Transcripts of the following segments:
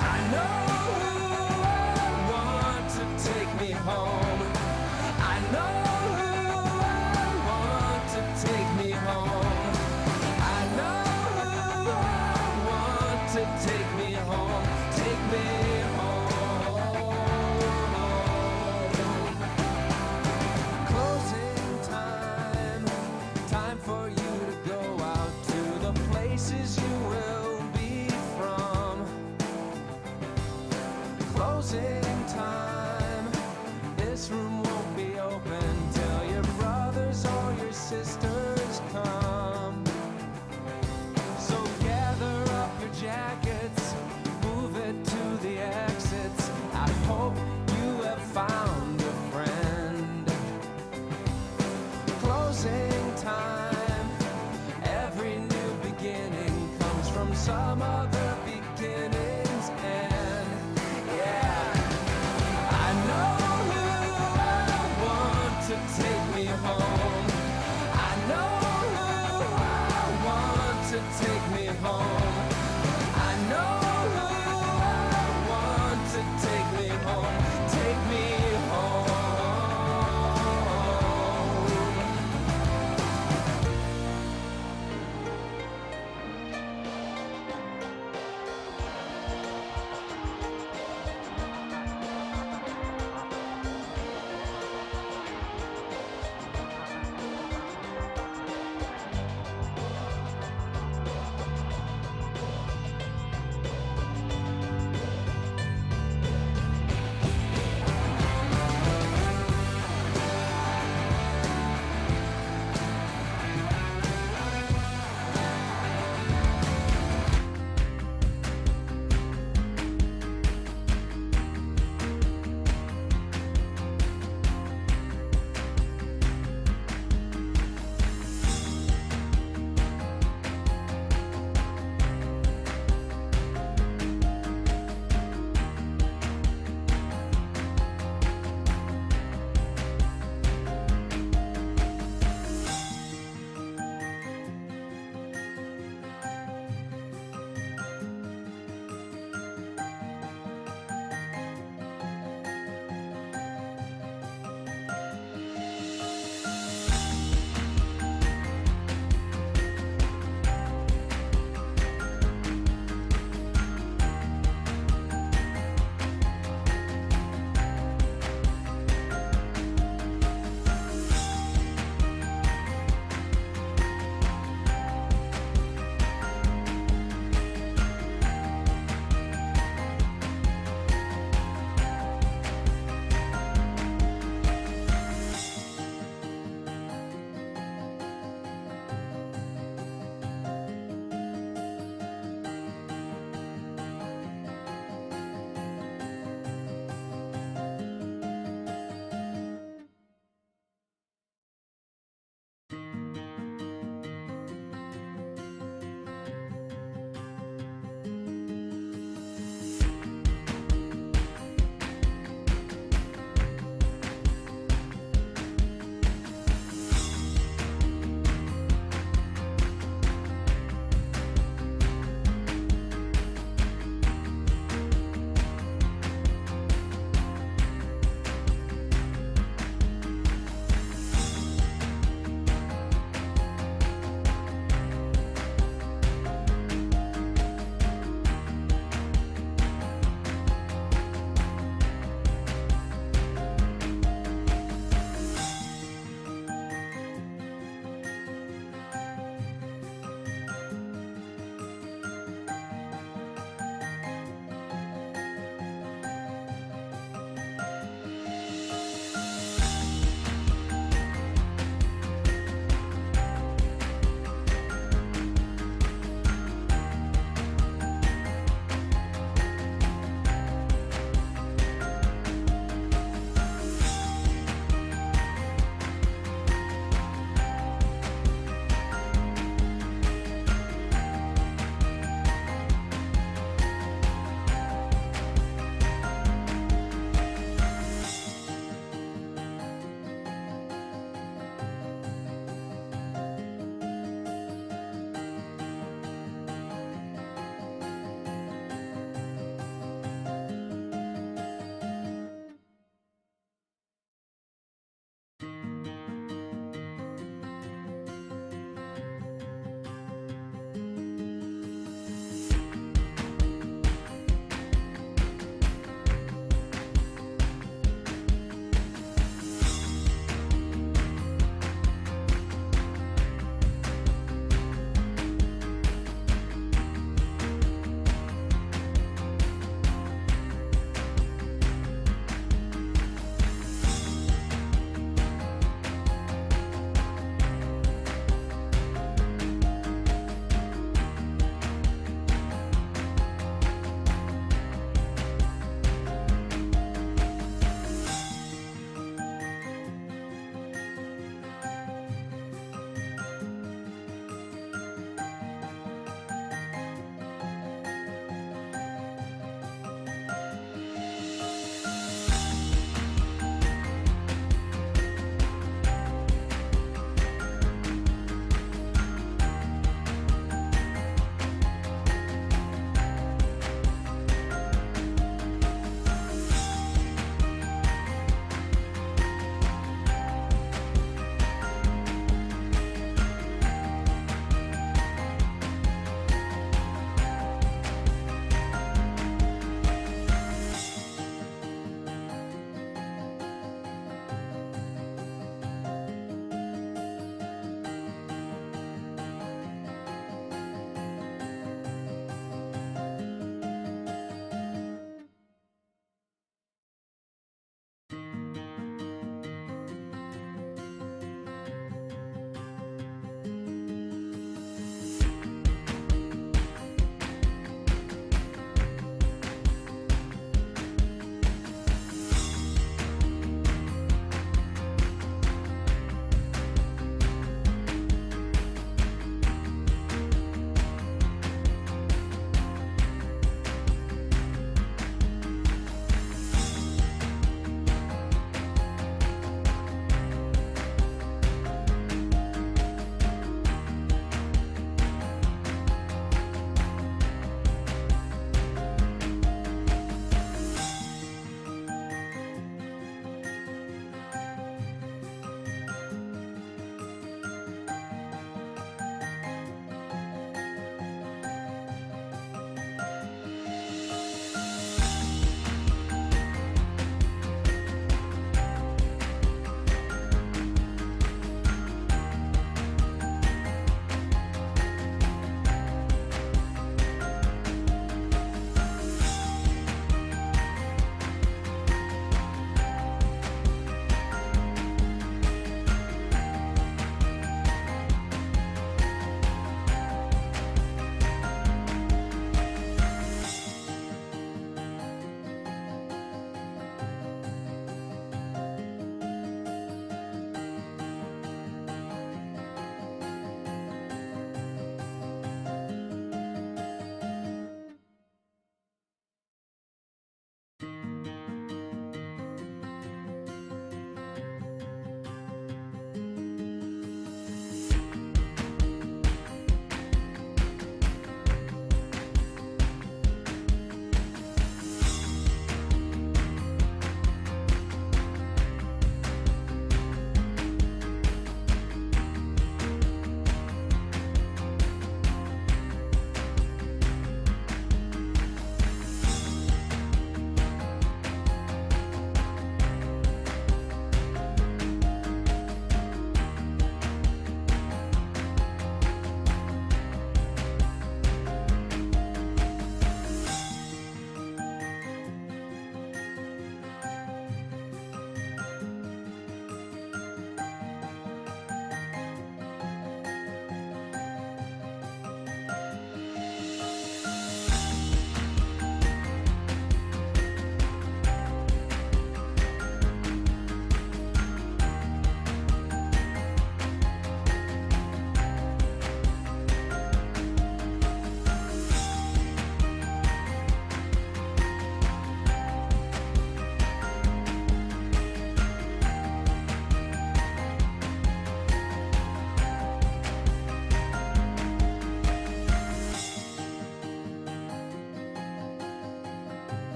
I know who I want to take me home. I know who I want to take me home. I know who I want to take me home. Take me home. Closing time. Time for you to go out to the places you will be from. Closing time. This room won't be open till your brothers or your sisters come. So gather up your jackets, move it to the exits. I hope you have found a friend. Closing time. Every new beginning comes from some other beginning's end. Yeah, I know who I want to take me home. I know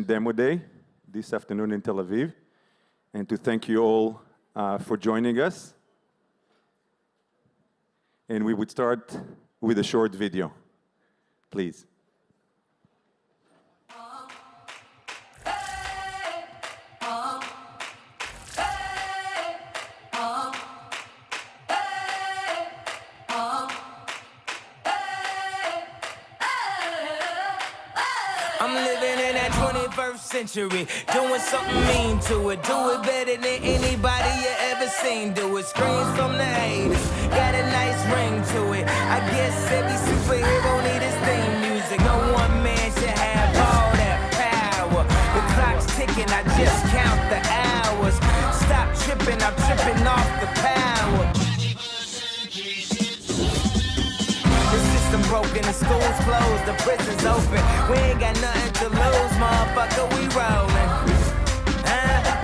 Demo Day this afternoon in Tel Aviv, and to thank you all for joining us. And we would start with a short video, please. I'm living in that 21st century, doing something mean to it. Do it better than anybody you ever seen do it. Screams from the haters, got a nice ring to it. I guess every superhero need his theme music. No one man should have all that power. The clock's ticking, I just count the hours. Stop tripping, I'm tripping off the power. Broken, the school's closed, the prison's open. We ain't got nothing to lose, motherfucker, we rollin'.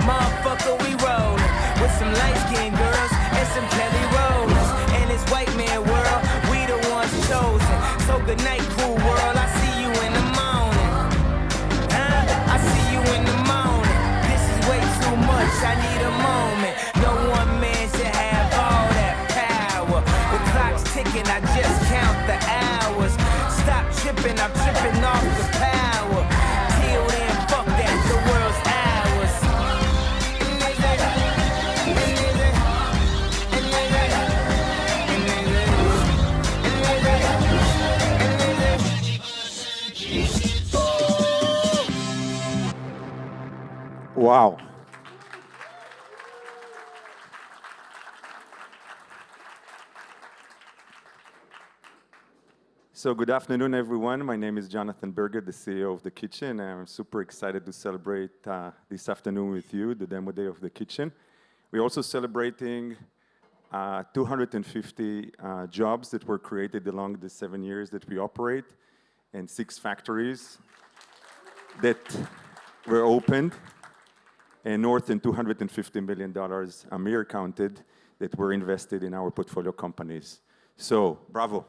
Motherfucker, we rollin'. With some light-skinned girls and some Kelly Rollins. In this white man world, we the ones chosen. So good night, cool world, I see you in the morning. I see you in the morning. This is way too much, I need a moment. No one man should have all that power. The clock's ticking, I just count the hours. Stop tripping, I'm tripping off the power. Till then, fuck that, the world's ours. Wow. So good afternoon, everyone. My name is Jonathan Berger, the CEO of The Kitchen, and I'm super excited to celebrate this afternoon with you, the Demo Day of The Kitchen. We're also celebrating 250 jobs that were created along the 7 years that we operate, and 6 factories that were opened, and north than $250 million, Amir counted, that were invested in our portfolio companies. So, bravo.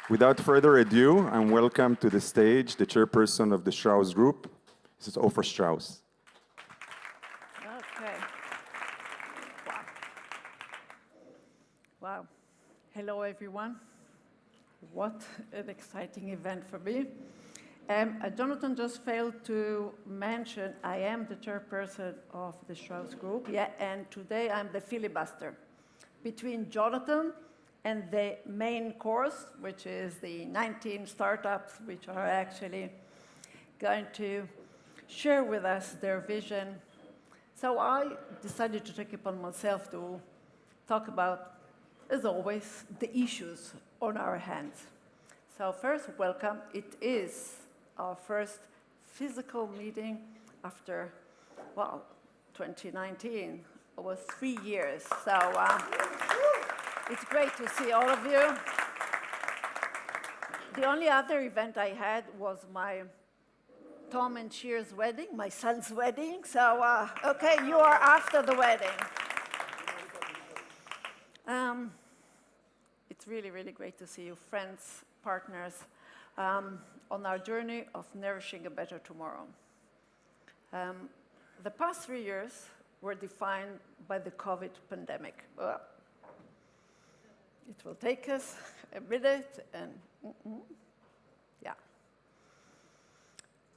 Without further ado, I'm welcome to the stage the chairperson of the Strauss Group. This is Ofer Strauss. Okay. Wow. Wow. Hello, everyone. What an exciting event for me. Jonathan just failed to mention I am the chairperson of the Strauss Group, and today I'm the filibuster between Jonathan and the main course, which is the 19 startups which are actually going to share with us their vision. So I decided to take it upon myself to talk about, as always, the issues on our hands. So first, welcome. It is our first physical meeting after, well, 2019. It was 3 years. So it's great to see all of you. The only other event I had was my Tom and Cheer's wedding, my son's wedding. So, okay, you are after the wedding. It's really, really great to see you, friends, partners, on our journey of nourishing a better tomorrow. The past 3 years were defined by the COVID pandemic. It will take us a minute, and yeah.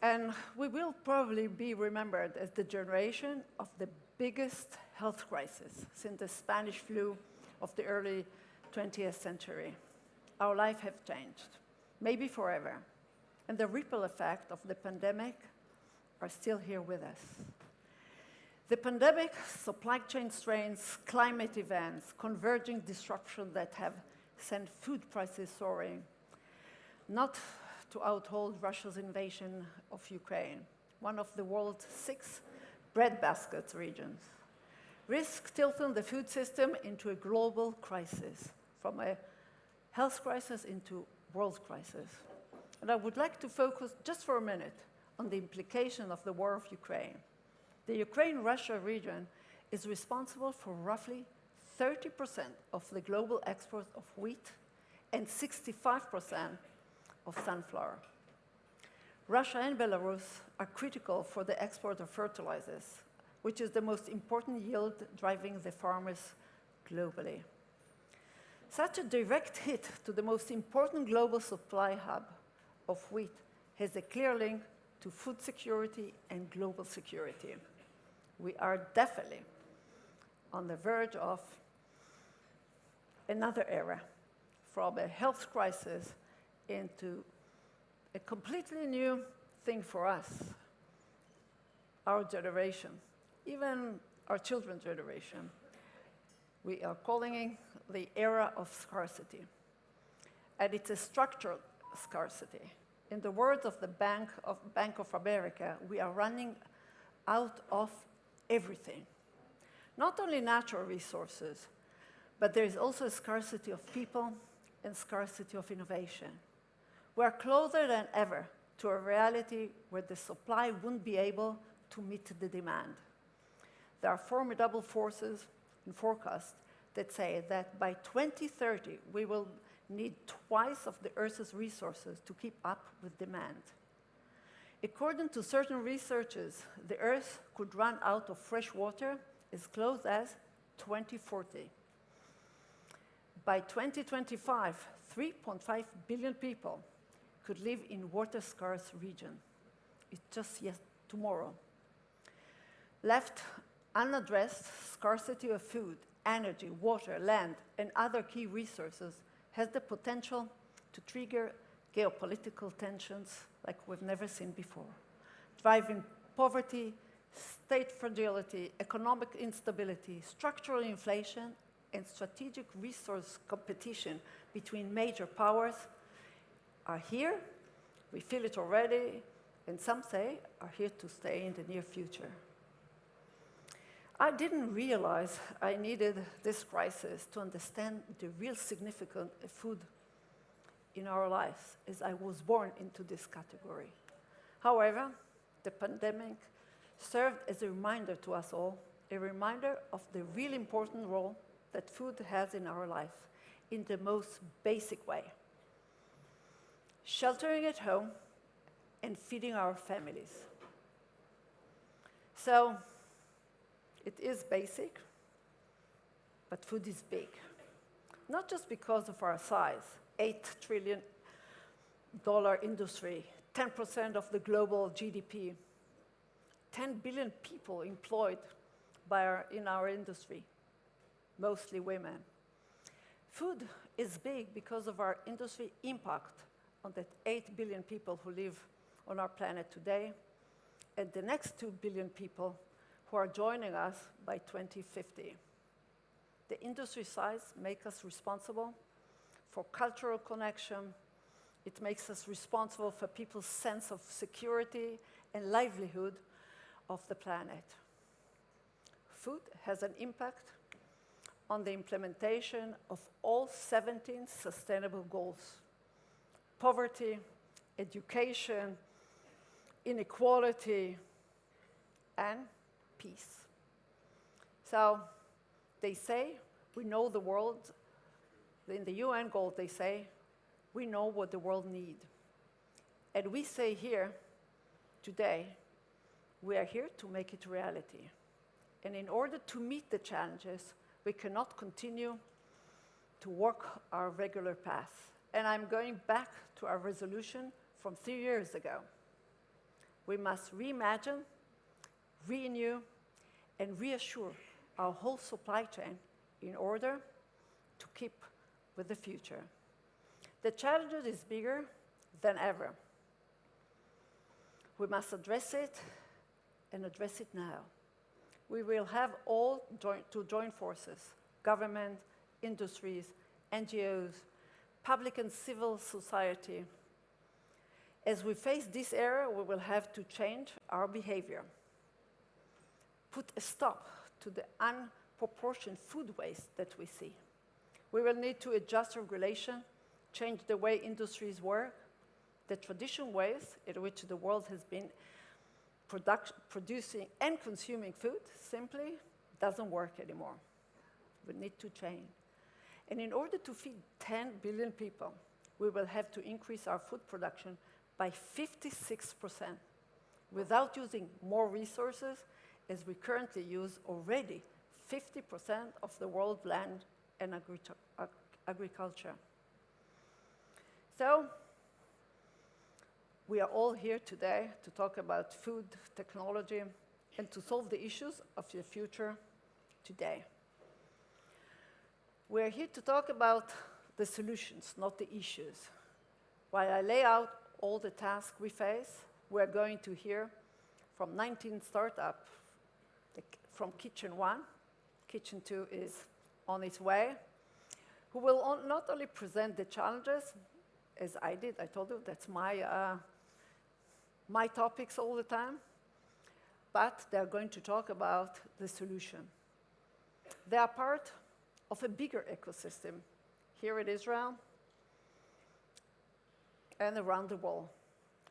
And we will probably be remembered as the generation of the biggest health crisis since the Spanish flu of the early 20th century. Our life have changed, maybe forever. And the ripple effect of the pandemic are still here with us. The pandemic, supply chain strains, climate events, converging disruption that have sent food prices soaring, not to outhold Russia's invasion of Ukraine, one of the world's 6 breadbasket regions, risk tilting the food system into a global crisis, from a health crisis into world crisis. And I would like to focus just for a minute on the implication of the war of Ukraine. The Ukraine-Russia region is responsible for roughly 30% of the global export of wheat and 65% of sunflower. Russia and Belarus are critical for the export of fertilizers, which is the most important yield driving the farmers globally. Such a direct hit to the most important global supply hub of wheat has a clear link to food security and global security. We are definitely on the verge of another era, from a health crisis into a completely new thing for us, our generation, even our children's generation. We are calling it the Era of Scarcity. And it's a structural scarcity. In the words of the Bank of America, we are running out of everything. Not only natural resources, but there is also a scarcity of people and scarcity of innovation. We are closer than ever to a reality where the supply won't be able to meet the demand. There are formidable forces and forecasts that say that by 2030, we will need twice of the Earth's resources to keep up with demand. According to certain researchers, the Earth could run out of fresh water as close as 2040. By 2025, 3.5 billion people could live in water-scarce region. It's just tomorrow. Left unaddressed, scarcity of food, energy, water, land, and other key resources has the potential to trigger geopolitical tensions like we've never seen before, driving poverty, state fragility, economic instability, structural inflation, and strategic resource competition between major powers are here. We feel it already, and some say are here to stay in the near future. I didn't realize I needed this crisis to understand the real significance of food in our lives, as I was born into this category. However, the pandemic served as a reminder to us all, a reminder of the really important role that food has in our life in the most basic way. Sheltering at home and feeding our families. So, it is basic, but food is big. Not just because of our size, $8 trillion industry, 10% of the global GDP, 10 billion people employed in our industry, mostly women. Food is big because of our industry impact on the 8 billion people who live on our planet today, and the next 2 billion people who are joining us by 2050. The industry size makes us responsible for cultural connection. It makes us responsible for people's sense of security and livelihood of the planet. Food has an impact on the implementation of all 17 sustainable goals: poverty, education, inequality, and peace. So they say we know the world. In the UN goal, they say we know what the world needs. And we say here today, we are here to make it reality. And in order to meet the challenges, we cannot continue to walk our regular path. And I'm going back to our resolution from 3 years ago. We must reimagine, renew, and reassure our whole supply chain in order to keep with the future. The challenge is bigger than ever. We must address it, and address it now. We will have all to join forces: government, industries, NGOs, public and civil society. As we face this era, we will have to change our behavior. Put a stop to the unproportioned food waste that we see. We will need to adjust regulation, change the way industries work. The traditional ways in which the world has been producing and consuming food simply doesn't work anymore. We need to change. And in order to feed 10 billion people, we will have to increase our food production by 56% without using more resources, as we currently use already 50% of the world land and agriculture. So we are all here today to talk about food technology and to solve the issues of the future today. We're here to talk about the solutions, not the issues. While I lay out all the tasks we face, we're going to hear from 19 startups from Kitchen 1. Kitchen 2 is on its way, who will not only present the challenges, as I did, I told you that's my topics all the time, but they're going to talk about the solution. They are part of a bigger ecosystem here in Israel and around the world.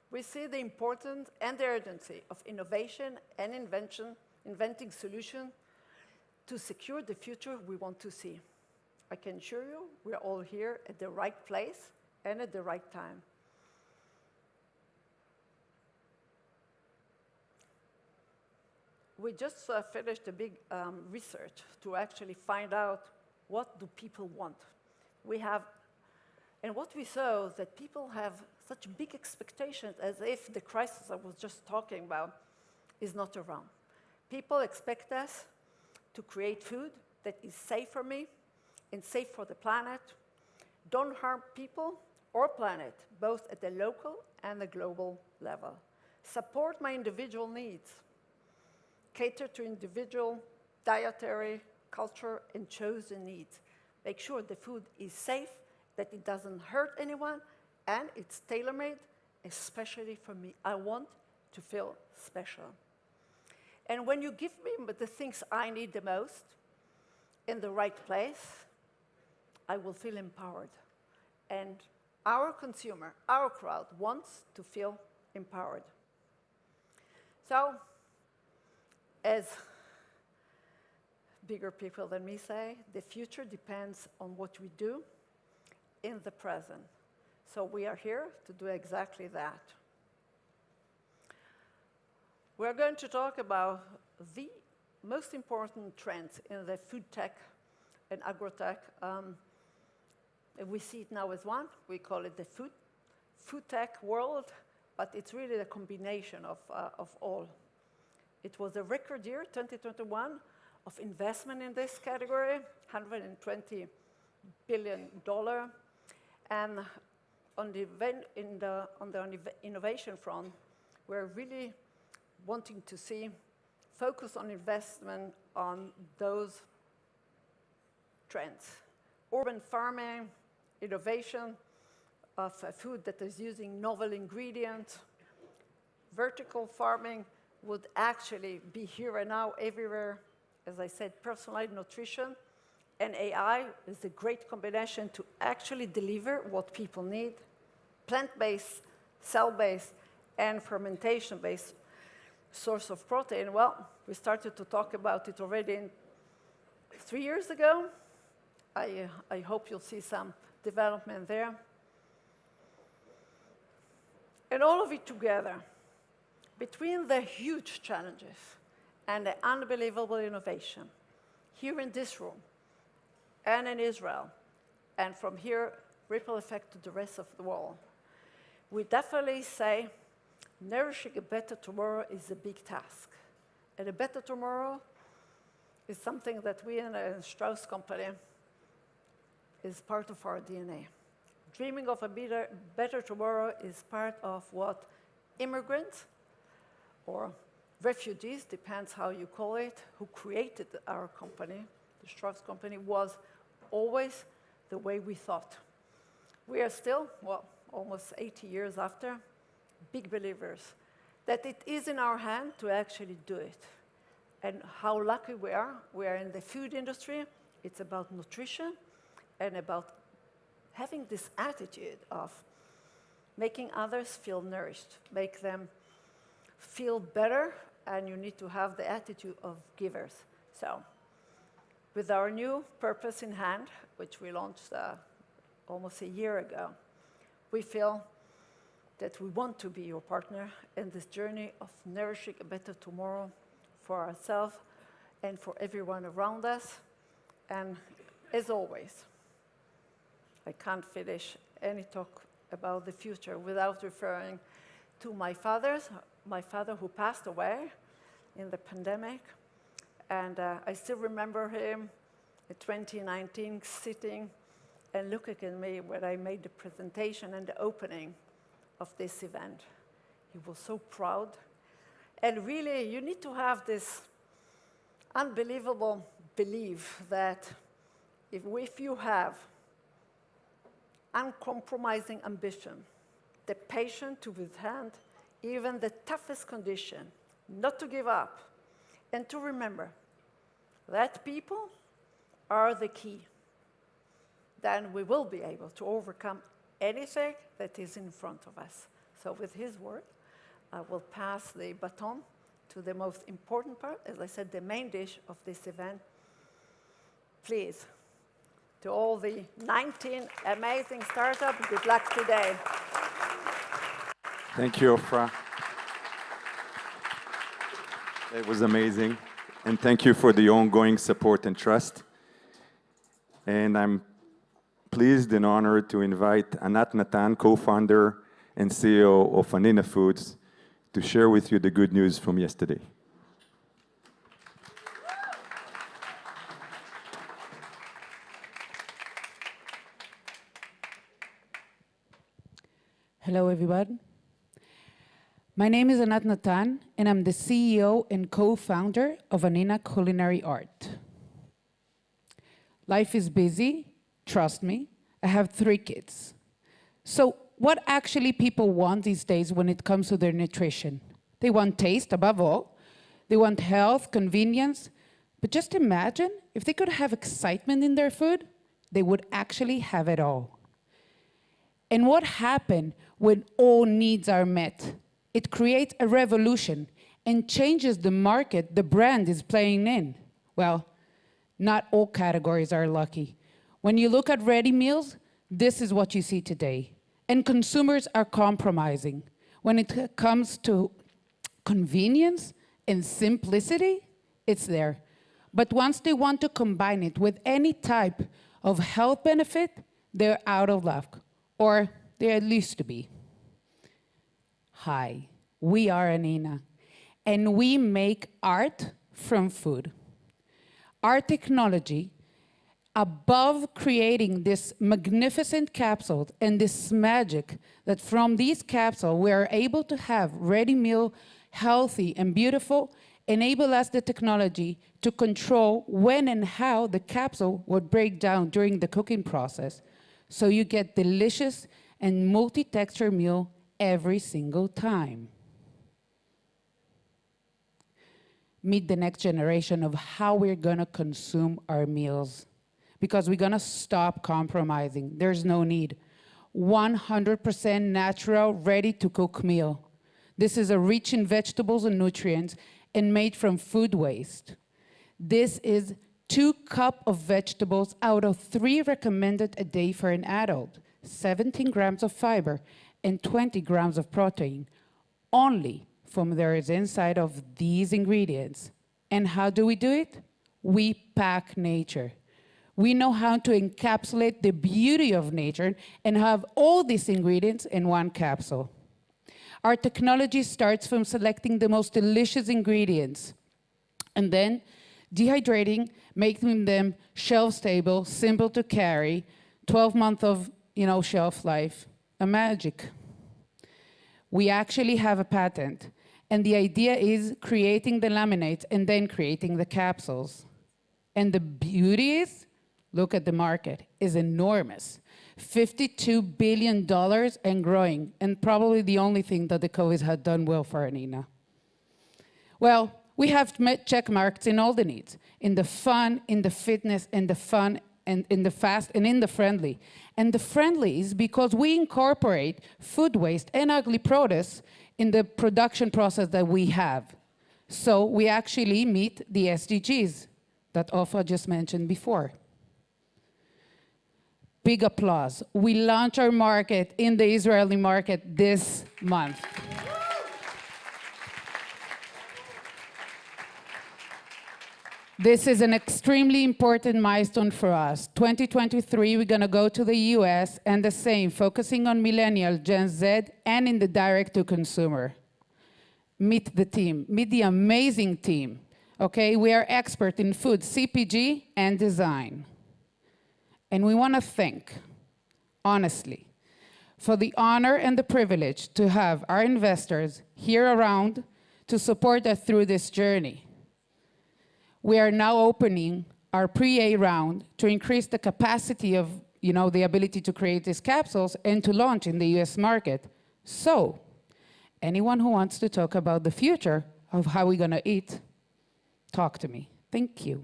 We see the importance and the urgency of innovation and inventing solutions to secure the future we want to see. I can assure you we're all here at the right place and at the right time. We just finished a big research to actually find out what do people want. And what we saw is that people have such big expectations as if the crisis I was just talking about is not around. People expect us to create food that is safe for me and safe for the planet, don't harm people or planet, both at the local and the global level. Support my individual needs, cater to individual dietary, culture, and chosen needs. Make sure the food is safe, that it doesn't hurt anyone, and it's tailor-made, especially for me. I want to feel special. And when you give me the things I need the most in the right place, I will feel empowered. And our consumer, our crowd, wants to feel empowered. So, as bigger people than me say, the future depends on what we do in the present. So we are here to do exactly that. We're going to talk about the most important trends in the food tech and agrotech. We see it now as one. We call it the food tech world, but it's really a combination of all. It was a record year, 2021, of investment in this category, $120 billion. And on the innovation front, we're really wanting to see focus on investment on those trends. Urban farming, innovation of food that is using novel ingredients, vertical farming would actually be here and now everywhere. As I said, personalized nutrition and AI is a great combination to actually deliver what people need. Plant-based, cell-based, and fermentation-based source of protein. Well, we started to talk about it already 3 years ago. I hope you'll see some development there. And all of it together, between the huge challenges and the unbelievable innovation, here in this room and in Israel, and from here, ripple effect to the rest of the world, we definitely say nourishing a better tomorrow is a big task. And a better tomorrow is something that we in the Strauss company is part of our DNA. Dreaming of a better tomorrow is part of what immigrants or refugees, depends how you call it, who created our company, the Strauss company, was always the way we thought. We are still, well, almost 80 years after, big believers that it is in our hand to actually do it. And how lucky we are in the food industry. It's about nutrition and about having this attitude of making others feel nourished, make them feel better, and you need to have the attitude of givers. So, with our new purpose in hand, which we launched almost a year ago, we feel that we want to be your partner in this journey of nourishing a better tomorrow for ourselves and for everyone around us. And as always, I can't finish any talk about the future without referring to my father who passed away in the pandemic. And I still remember him in 2019 sitting and looking at me when I made the presentation and the opening of this event. He was so proud. And really, you need to have this unbelievable belief that if you have uncompromising ambition, the patience to withstand even the toughest condition, not to give up, and to remember that people are the key, then we will be able to overcome anything that is in front of us. So with his word, I will pass the baton to the most important part, as I said, the main dish of this event. Please, to all the 19 amazing startups, good luck today. Thank you, Ofra. It was amazing. And thank you for the ongoing support and trust. And I'm pleased and honored to invite Anat Natan, co-founder and CEO of Anina Foods, to share with you the good news from yesterday. Hello, everyone. My name is Anat Natan, and I'm the CEO and co-founder of Anina Culinary Art. Life is busy, trust me. I have 3 kids. So what actually people want these days when it comes to their nutrition? They want taste, above all. They want health, convenience. But just imagine if they could have excitement in their food, they would actually have it all. And what happens when all needs are met? It creates a revolution and changes the market the brand is playing in. Well, not all categories are lucky. When you look at ready meals, this is what you see today. And consumers are compromising. When it comes to convenience and simplicity, it's there. But once they want to combine it with any type of health benefit, they're out of luck, or they at least to be. Hi, we are Anina, and we make art from food. Our technology, above creating this magnificent capsule and this magic, that from these capsules we are able to have ready meal, healthy and beautiful, enable us the technology to control when and how the capsule would break down during the cooking process. So you get delicious and multi-texture meal every single time. Meet the next generation of how we're gonna consume our meals, because we're gonna stop compromising. There's no need. 100% natural, ready-to-cook meal. This is rich in vegetables and nutrients and made from food waste. This is 2 cups of vegetables out of 3 recommended a day for an adult, 17 grams of fiber, and 20 grams of protein, only from there is inside of these ingredients. And how do we do it? We pack nature. We know how to encapsulate the beauty of nature and have all these ingredients in one capsule. Our technology starts from selecting the most delicious ingredients and then dehydrating, making them shelf-stable, simple to carry, 12 months of shelf life, a magic. We actually have a patent, and the idea is creating the laminates and then creating the capsules. And the beauty is, look at the market, is enormous. $52 billion and growing, and probably the only thing that the COVID had done well for Anina. Well, we have check marks in all the needs, in the fun, in the fitness, in the fun, and in the fast, and in the friendly. And the friendly is because we incorporate food waste and ugly produce in the production process that we have. So we actually meet the SDGs that Ofa just mentioned before. big applause. We launch our market in the Israeli market this month. This is an extremely important milestone for us. 2023, we're going to go to the US and the same, focusing on millennial, Gen Z, and in the direct-to-consumer. Meet the team. Meet the amazing team. Okay, we are expert in food, CPG, and design. And we want to thank, honestly, for the honor and the privilege to have our investors here around to support us through this journey. We are now opening our pre-A round to increase the capacity of, the ability to create these capsules and to launch in the US market. So, anyone who wants to talk about the future of how we're going to eat, talk to me. Thank you.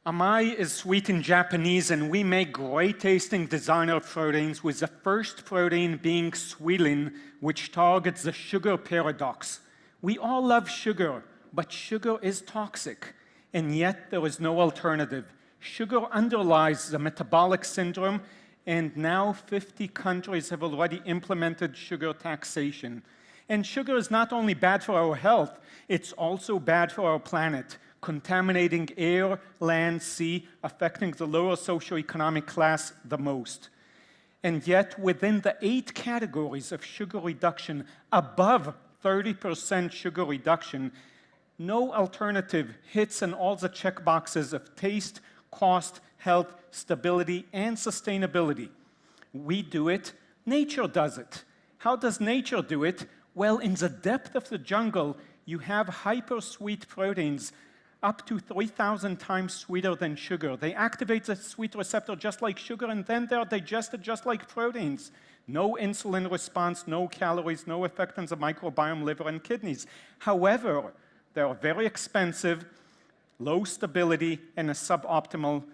Amai is sweet in Japanese, and we make great-tasting designer proteins, with the first protein being Swilin, which targets the sugar paradox. We all love sugar, but sugar is toxic, and yet there is no alternative. Sugar underlies the metabolic syndrome, and now 50 countries have already implemented sugar taxation. And sugar is not only bad for our health, it's also bad for our planet, contaminating air, land, sea, affecting the lower socioeconomic class the most. And yet, within the 8 categories of sugar reduction, above 30% sugar reduction, no alternative hits in all the checkboxes of taste, cost, health, stability, and sustainability. We do it, nature does it. How does nature do it? Well, in the depth of the jungle, you have hyper-sweet proteins up to 3,000 times sweeter than sugar. They activate the sweet receptor just like sugar, and then they're digested just like proteins. No insulin response, no calories, no effect on the microbiome, liver, and kidneys. However, they are very expensive, low stability, and a suboptimal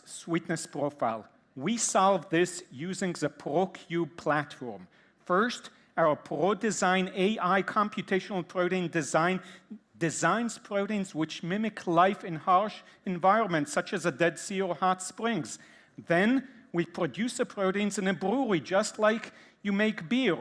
sweetness profile. We solve this using the ProCube platform. First, our ProDesign AI computational protein designs proteins which mimic life in harsh environments, such as a Dead Sea or hot springs. Then we produce the proteins in a brewery, just like you make beer.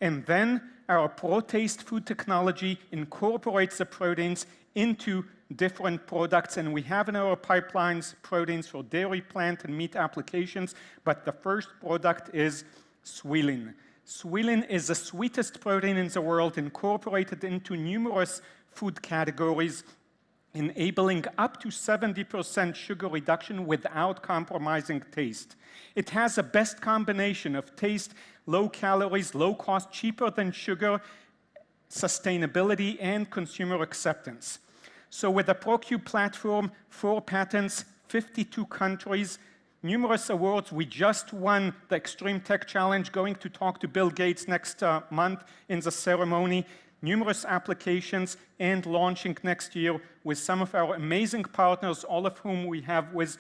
And then our ProTaste food technology incorporates the proteins into different products, and we have in our pipelines proteins for dairy, plant, and meat applications, but the first product is Swilin. Swilin is the sweetest protein in the world, incorporated into numerous food categories, enabling up to 70% sugar reduction without compromising taste. It has the best combination of taste, low calories, low cost, cheaper than sugar, sustainability, and consumer acceptance. So with the ProCube platform, 4 patents, 52 countries, numerous awards. We just won the Extreme Tech Challenge, going to talk to Bill Gates next month in the ceremony. Numerous applications, and launching next year with some of our amazing partners, all of whom we have with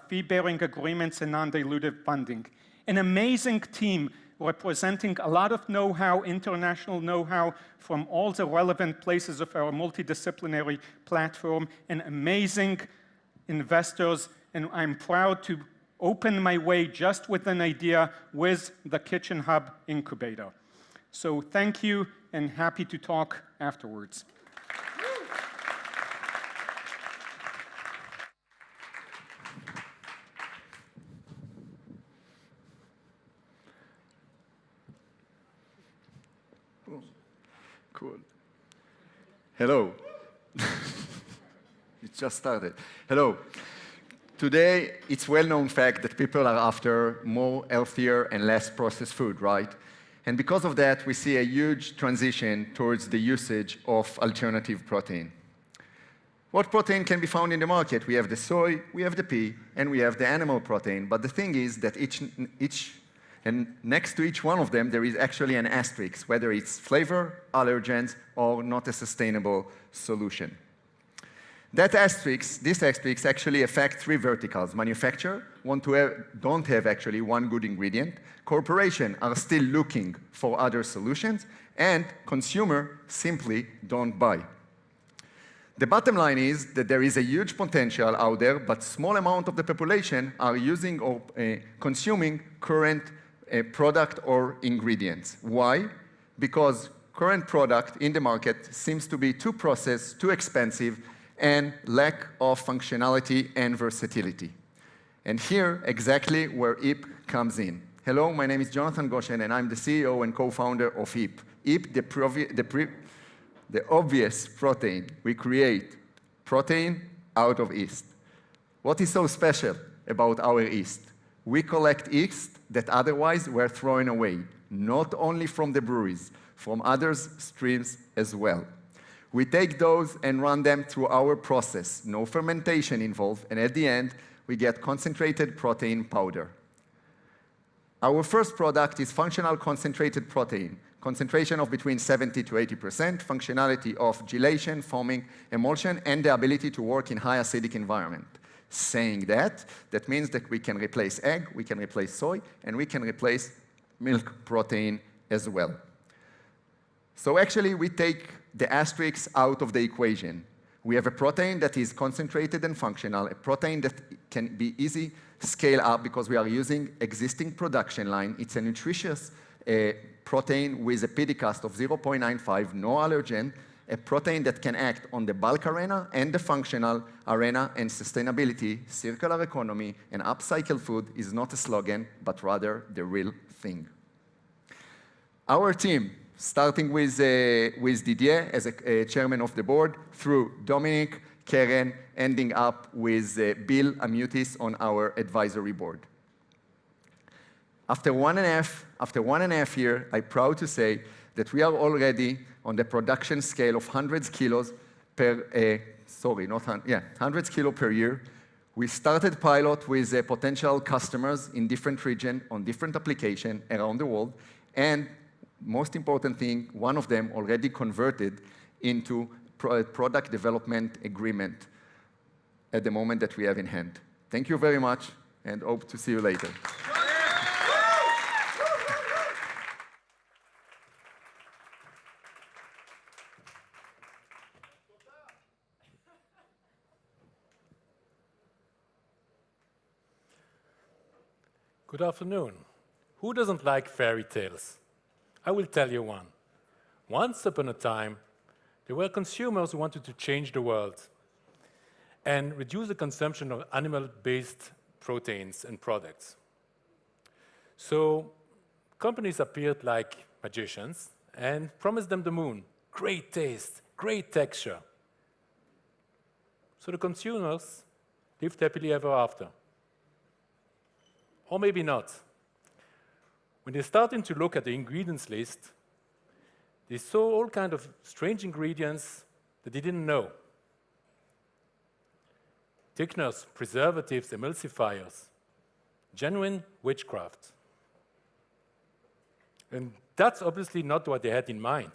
fee-bearing agreements and non-dilutive funding. An amazing team representing a lot of know-how, international know-how from all the relevant places of our multidisciplinary platform, and amazing investors. And I'm proud to open my way just with an idea with the Kitchen Hub Incubator. So thank you, and happy to talk afterwards. Cool. Hello. It just started. Hello. Today, it's a well-known fact that people are after more healthier and less processed food, right? And because of that, we see a huge transition towards the usage of alternative protein. What protein can be found in the market? We have the soy, we have the pea, and we have the animal protein. But the thing is that and next to each one of them, there is actually an asterisk, whether it's flavor, allergens, or not a sustainable solution. This asterisk actually affects three verticals. Manufacturer don't have actually one good ingredient. Corporations are still looking for other solutions, and consumer simply don't buy. The bottom line is that there is a huge potential out there, but small amount of the population are using or consuming current product or ingredients. Why? Because current product in the market seems to be too processed, too expensive, and lack of functionality and versatility. And here, exactly where EAP comes in. Hello, my name is Jonathan Goshen, and I'm the CEO and co-founder of EAP. EAP, the obvious protein. We create protein out of yeast. What is so special about our yeast? We collect yeast that otherwise were thrown away, not only from the breweries, from other streams as well. We take those and run them through our process, no fermentation involved, and at the end, we get concentrated protein powder. Our first product is functional concentrated protein, concentration of between 70 to 80%, functionality of gelation, foaming, emulsion, and the ability to work in high acidic environment. Saying that, that means that we can replace egg, we can replace soy, and we can replace milk protein as well. So actually, we take the asterisks out of the equation. We have a protein that is concentrated and functional, a protein that can be easy scale up because we are using existing production line. It's a nutritious protein with a PD cost of 0.95, no allergen, a protein that can act on the bulk arena and the functional arena, and sustainability, circular economy, and upcycle food is not a slogan, but rather the real thing. Our team, starting with Didier as a chairman of the board, through Dominic, Karen, ending up with Bill Amutis on our advisory board. After one and a half years, I'm proud to say that we are already on the production scale of hundreds kilos per year. We started pilot with potential customers in different regions on different applications around the world, and most important thing, one of them already converted into product development agreement at the moment that we have in hand. Thank you very much, and hope to see you later. Good afternoon. Who doesn't like fairy tales? I will tell you one. Once upon a time, there were consumers who wanted to change the world and reduce the consumption of animal-based proteins and products. So companies appeared like magicians and promised them the moon, great taste, great texture. So the consumers lived happily ever after. Or maybe not. When they started to look at the ingredients list, they saw all kinds of strange ingredients that they didn't know. Thickeners, preservatives, emulsifiers, genuine witchcraft. And that's obviously not what they had in mind.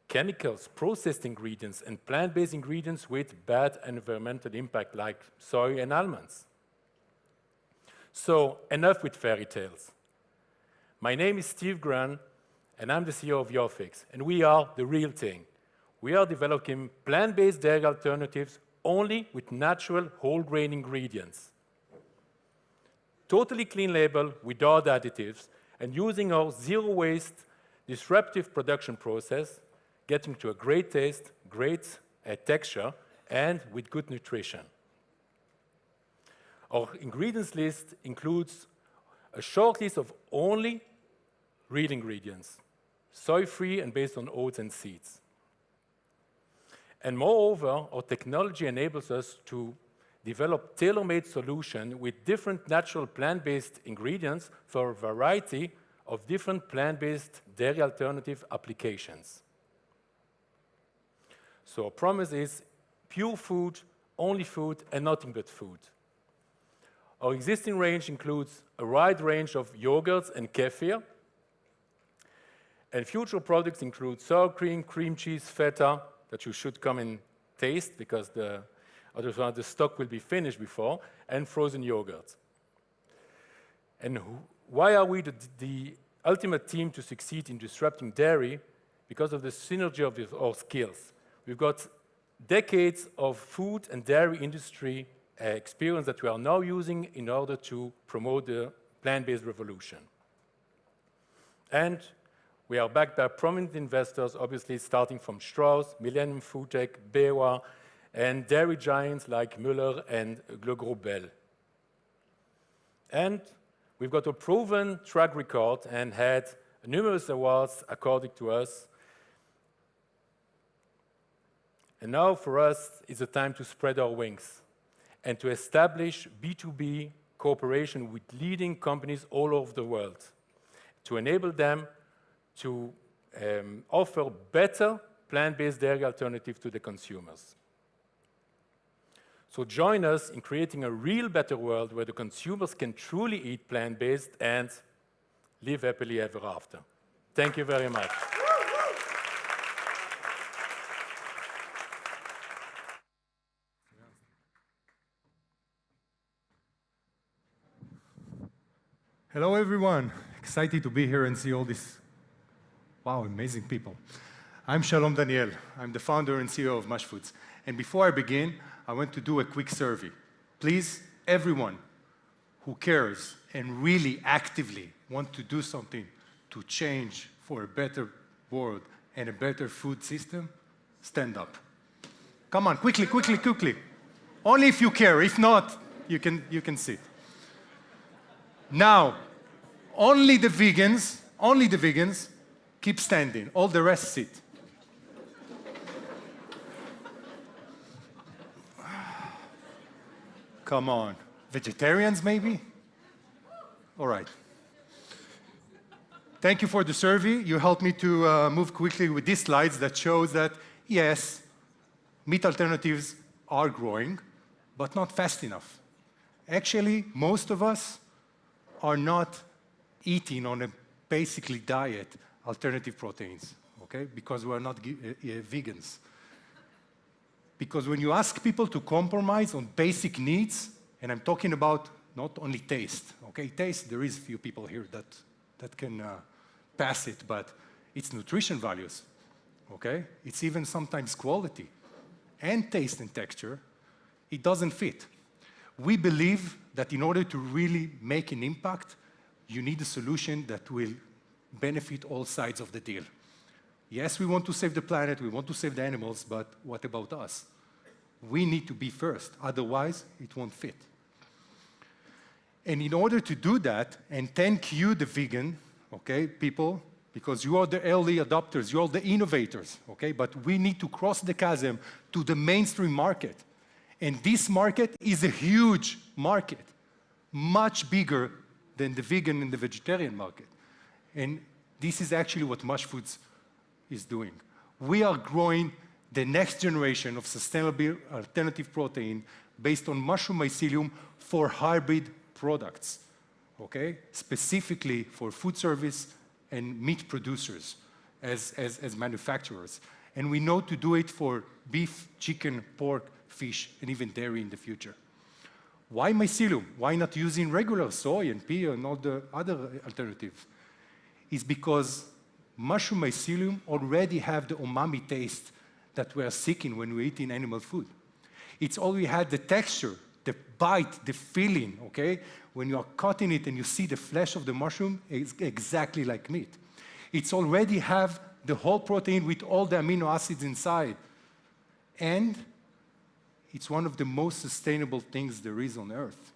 Chemicals, processed ingredients, and plant-based ingredients with bad environmental impact like soy and almonds. So enough with fairy tales. My name is Steve Grun, and I'm the CEO of Biofence, and we are the real thing. We are developing plant-based dairy alternatives only with natural whole grain ingredients. Totally clean label without additives, and using our zero waste disruptive production process, getting to a great taste, great texture, and with good nutrition. Our ingredients list includes a short list of only real ingredients, soy-free and based on oats and seeds. And moreover, our technology enables us to develop tailor-made solutions with different natural plant-based ingredients for a variety of different plant-based dairy alternative applications. So our promise is pure food, only food, and nothing but food. Our existing range includes a wide range of yogurts and kefir. And future products include sour cream, cream cheese, feta, that you should come and taste because the otherwise the stock will be finished before, and frozen yogurt. And why are we the ultimate team to succeed in disrupting dairy? Because of the synergy of our skills. We've got decades of food and dairy industry experience that we are now using in order to promote the plant-based revolution. And we are backed by prominent investors, obviously starting from Strauss, Millennium FoodTech, BayWa, and dairy giants like Müller and Le Groupe Bell. And we've got a proven track record and had numerous awards according to us. And now for us, it's a time to spread our wings and to establish B2B cooperation with leading companies all over the world to enable them to offer better plant-based dairy alternatives to the consumers. So join us in creating a real better world where the consumers can truly eat plant-based and live happily ever after. Thank you very much. Hello, everyone. Excited to be here and see all these, wow, amazing people. I'm Shalom Daniel. I'm the founder and CEO of Mush Foods. And before I begin, I want to do a quick survey. Please, everyone who cares and really actively want to do something to change for a better world and a better food system, stand up. Come on, quickly, quickly, quickly. Only if you care. If not, you can sit. Now, only the vegans keep standing. All the rest sit. Come on. Vegetarians, maybe? All right. Thank you for the survey. You helped me to move quickly with these slides that shows that, yes, meat alternatives are growing, but not fast enough. Actually, most of us are not eating on a basically diet alternative proteins, okay? Because we're not vegans. Because when you ask people to compromise on basic needs, and I'm talking about not only taste, okay? Taste, there is a few people here that can pass it, but it's nutrition values, okay? It's even sometimes quality and taste and texture. It doesn't fit. We believe that in order to really make an impact, you need a solution that will benefit all sides of the deal. Yes, we want to save the planet, we want to save the animals, but what about us? We need to be first, otherwise it won't fit. And in order to do that, and thank you, the vegan, okay, people, because you are the early adopters, you are the innovators, okay, but we need to cross the chasm to the mainstream market. And this market is a huge market, much bigger than the vegan and the vegetarian market. And this is actually what Mush Foods is doing. We are growing the next generation of sustainable alternative protein based on mushroom mycelium for hybrid products, okay? Specifically for food service and meat producers as manufacturers. And we know to do it for beef, chicken, pork, fish, and even dairy in the future. Why mycelium? Why not using regular soy and pea and all the other alternatives? It's because mushroom mycelium already have the umami taste that we are seeking when we're eating animal food. It's already had the texture, the bite, the feeling, okay? When you are cutting it and you see the flesh of the mushroom, it's exactly like meat. It's already have the whole protein with all the amino acids inside. And it's one of the most sustainable things there is on Earth.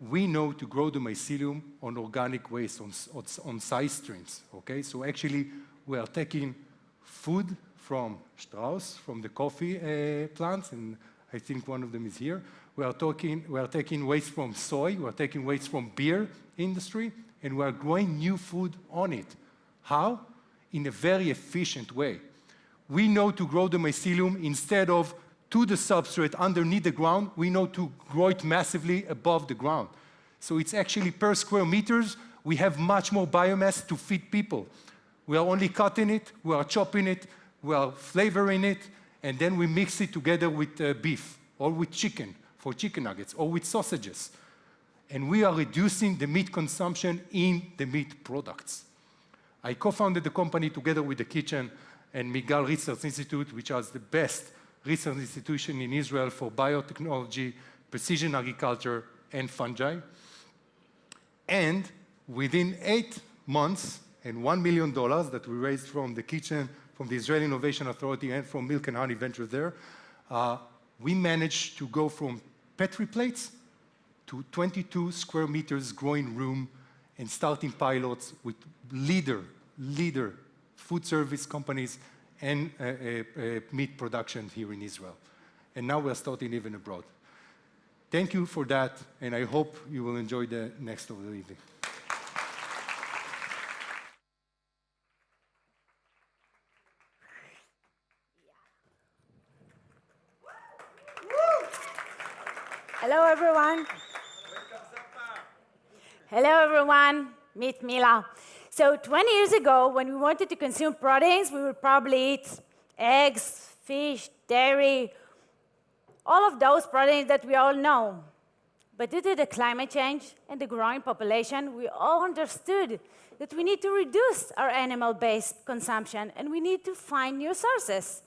We know to grow the mycelium on organic waste, on side streams, okay? So actually, we are taking food from Strauss, from the coffee plants, and I think one of them is here. We are taking waste from soy, we are taking waste from beer industry, and we are growing new food on it. How? In a very efficient way. We know to grow the mycelium instead of to the substrate underneath the ground, we know to grow it massively above the ground. So it's actually per square meters, we have much more biomass to feed people. We are only cutting it, we are chopping it, we are flavoring it, and then we mix it together with beef or with chicken, for chicken nuggets, or with sausages. And we are reducing the meat consumption in the meat products. I co-founded the company together with the Kitchen and Migal Research Institute, which is the best research institution in Israel for biotechnology, precision agriculture, and fungi. And within 8 months and $1 million that we raised from the Kitchen, from the Israeli Innovation Authority, and from Milk and Honey Venture there, we managed to go from Petri plates to 22 square meters growing room and starting pilots with leader food service companies and meat production here in Israel. And now we're starting even abroad. Thank you for that, and I hope you will enjoy the next of the evening. Hello, everyone. Hello, everyone. Meet Mila. So 20 years ago, when we wanted to consume proteins, we would probably eat eggs, fish, dairy, all of those proteins that we all know. But due to the climate change and the growing population, we all understood that we need to reduce our animal-based consumption, and we need to find new sources.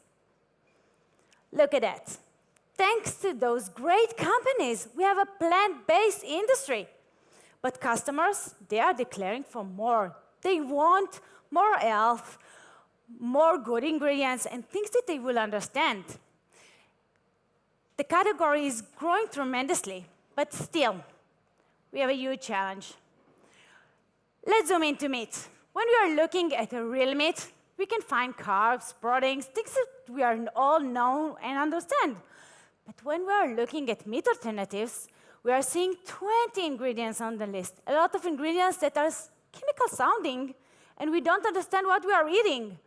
Look at that. Thanks to those great companies, we have a plant-based industry. But customers, they are declaring for more. They want more health, more good ingredients, and things that they will understand. The category is growing tremendously, but still, we have a huge challenge. Let's zoom into meat. When we are looking at a real meat, we can find carbs, proteins, things that we are all know and understand. But when we are looking at meat alternatives, we are seeing 20 ingredients on the list, a lot of ingredients that are chemical sounding, and we don't understand what we are eating.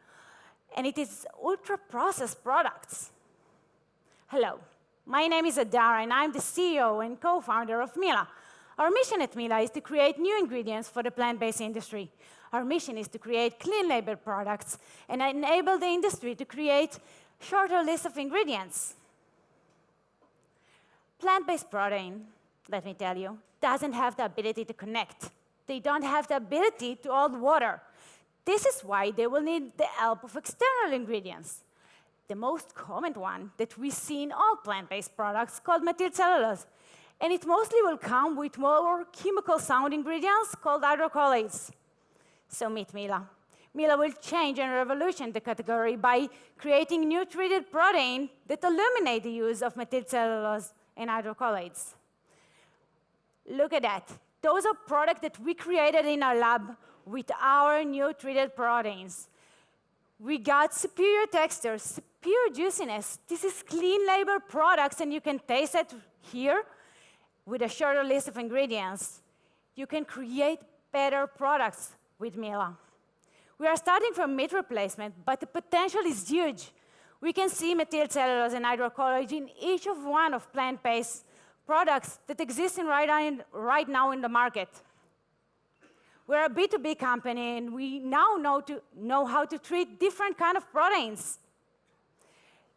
And it is ultra-processed products. Hello, my name is Adara, and I'm the CEO and co-founder of Mila. Our mission at Mila is to create new ingredients for the plant-based industry. Our mission is to create clean label products and enable the industry to create shorter lists of ingredients. Plant-based protein, let me tell you, doesn't have the ability to connect. They don't have the ability to hold water. This is why they will need the help of external ingredients. The most common one that we see in all plant-based products called methyl cellulose, and it mostly will come with more chemical sound ingredients called hydrocolloids. So meet Mila. Mila will change and revolution the category by creating new treated protein that eliminate the use of methyl cellulose and hydrocolloids. Look at that. Those are products that we created in our lab with our new treated proteins. We got superior texture, superior juiciness. This is clean label products, and you can taste it here with a shorter list of ingredients. You can create better products with Mila. We are starting from meat replacement, but the potential is huge. We can see methyl cellulose and hydrocolloid in each of one of plant-based products that exist right now in the market. We're a B2B company, and we now know how to treat different kinds of proteins.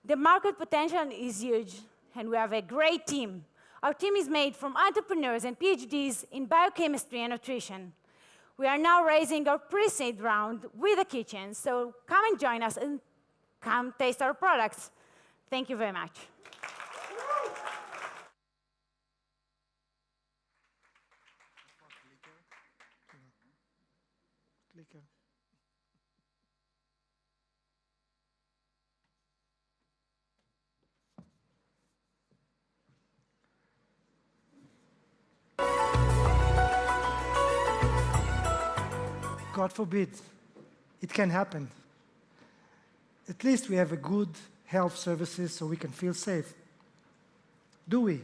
The market potential is huge, and we have a great team. Our team is made from entrepreneurs and PhDs in biochemistry and nutrition. We are now raising our pre-seed round with the Kitchen, so come and join us and come taste our products. Thank you very much. God forbid, it can happen. At least we have a good health services so we can feel safe. Do we?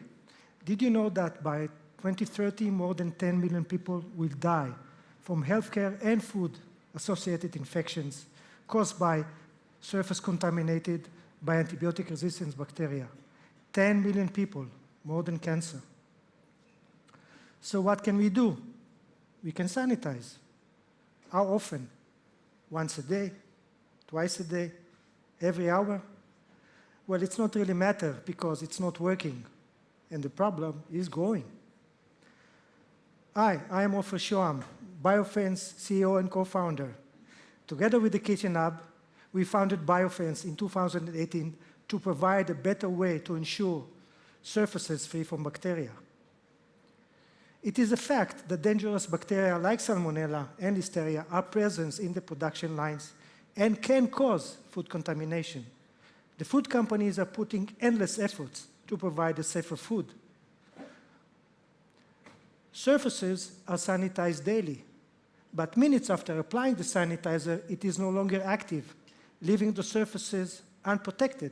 Did you know that by 2030, more than 10 million people will die from healthcare and food-associated infections caused by surface contaminated by antibiotic resistance bacteria? 10 million people, more than cancer. So what can we do? We can sanitize. How often? Once a day? Twice a day? Every hour? Well, it's not really matter because it's not working, and the problem is growing. I am Ofer Shoam, Biofence CEO and co-founder. Together with the Kitchen Hub, we founded Biofence in 2018 to provide a better way to ensure surfaces free from bacteria. It is a fact that dangerous bacteria like Salmonella and Listeria are present in the production lines and can cause food contamination. The food companies are putting endless efforts to provide a safer food. Surfaces are sanitized daily, but minutes after applying the sanitizer, it is no longer active, leaving the surfaces unprotected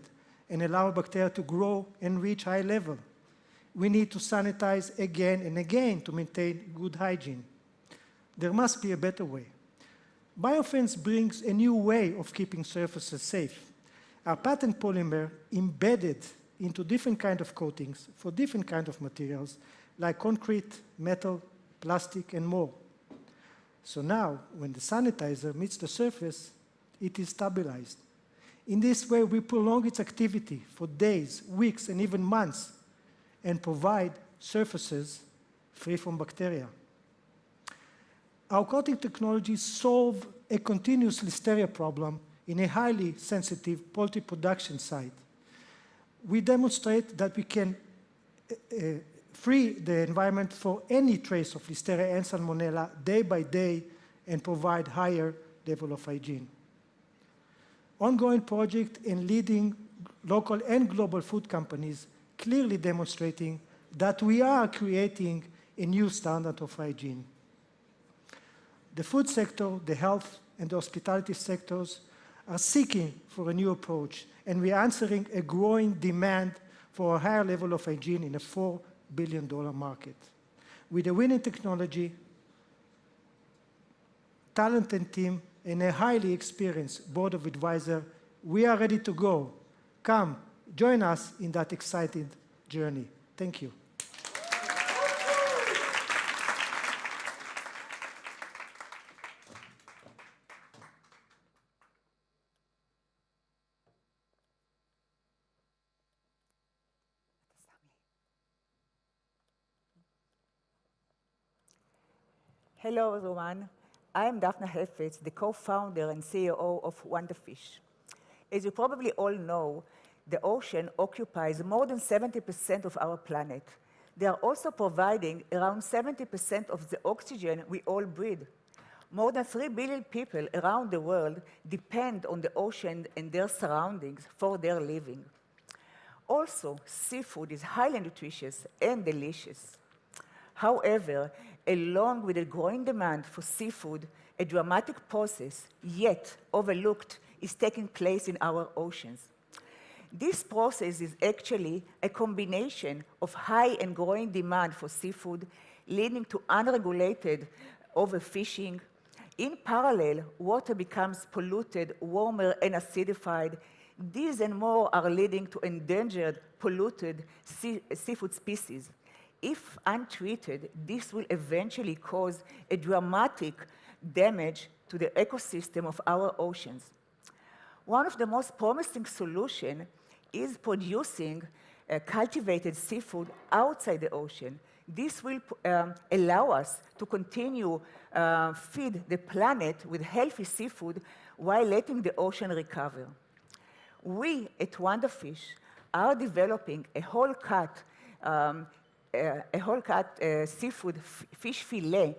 and allow bacteria to grow and reach high level. We need to sanitize again and again to maintain good hygiene. There must be a better way. Biofence brings a new way of keeping surfaces safe. Our patent polymer embedded into different kinds of coatings for different kinds of materials, like concrete, metal, plastic, and more. So now, when the sanitizer meets the surface, it is stabilized. In this way, we prolong its activity for days, weeks, and even months, and provide surfaces free from bacteria. Our coating technologies solve a continuous Listeria problem in a highly sensitive poultry production site. We demonstrate that we can free the environment for any trace of Listeria and Salmonella day by day and provide higher level of hygiene. Ongoing project in leading local and global food companies clearly demonstrating that we are creating a new standard of hygiene. The food sector, the health, and the hospitality sectors are seeking for a new approach, and we are answering a growing demand for a higher level of hygiene in a $4 billion market. With a winning technology, talented team, and a highly experienced board of advisors, we are ready to go. Come, join us in that exciting journey. Thank you. Hello, everyone. I am Daphne Hefetz, the co-founder and CEO of Wonderfish. As you probably all know, the ocean occupies more than 70% of our planet. They are also providing around 70% of the oxygen we all breathe. More than 3 billion people around the world depend on the ocean and their surroundings for their living. Also, seafood is highly nutritious and delicious. However, along with a growing demand for seafood, a dramatic process, yet overlooked, is taking place in our oceans. This process is actually a combination of high and growing demand for seafood, leading to unregulated overfishing. In parallel, water becomes polluted, warmer, and acidified. These and more are leading to endangered, polluted seafood species. If untreated, this will eventually cause a dramatic damage to the ecosystem of our oceans. One of the most promising solutions is producing cultivated seafood outside the ocean. This will allow us to continue feed the planet with healthy seafood while letting the ocean recover. We at Wonderfish are developing a whole-cut seafood fish fillet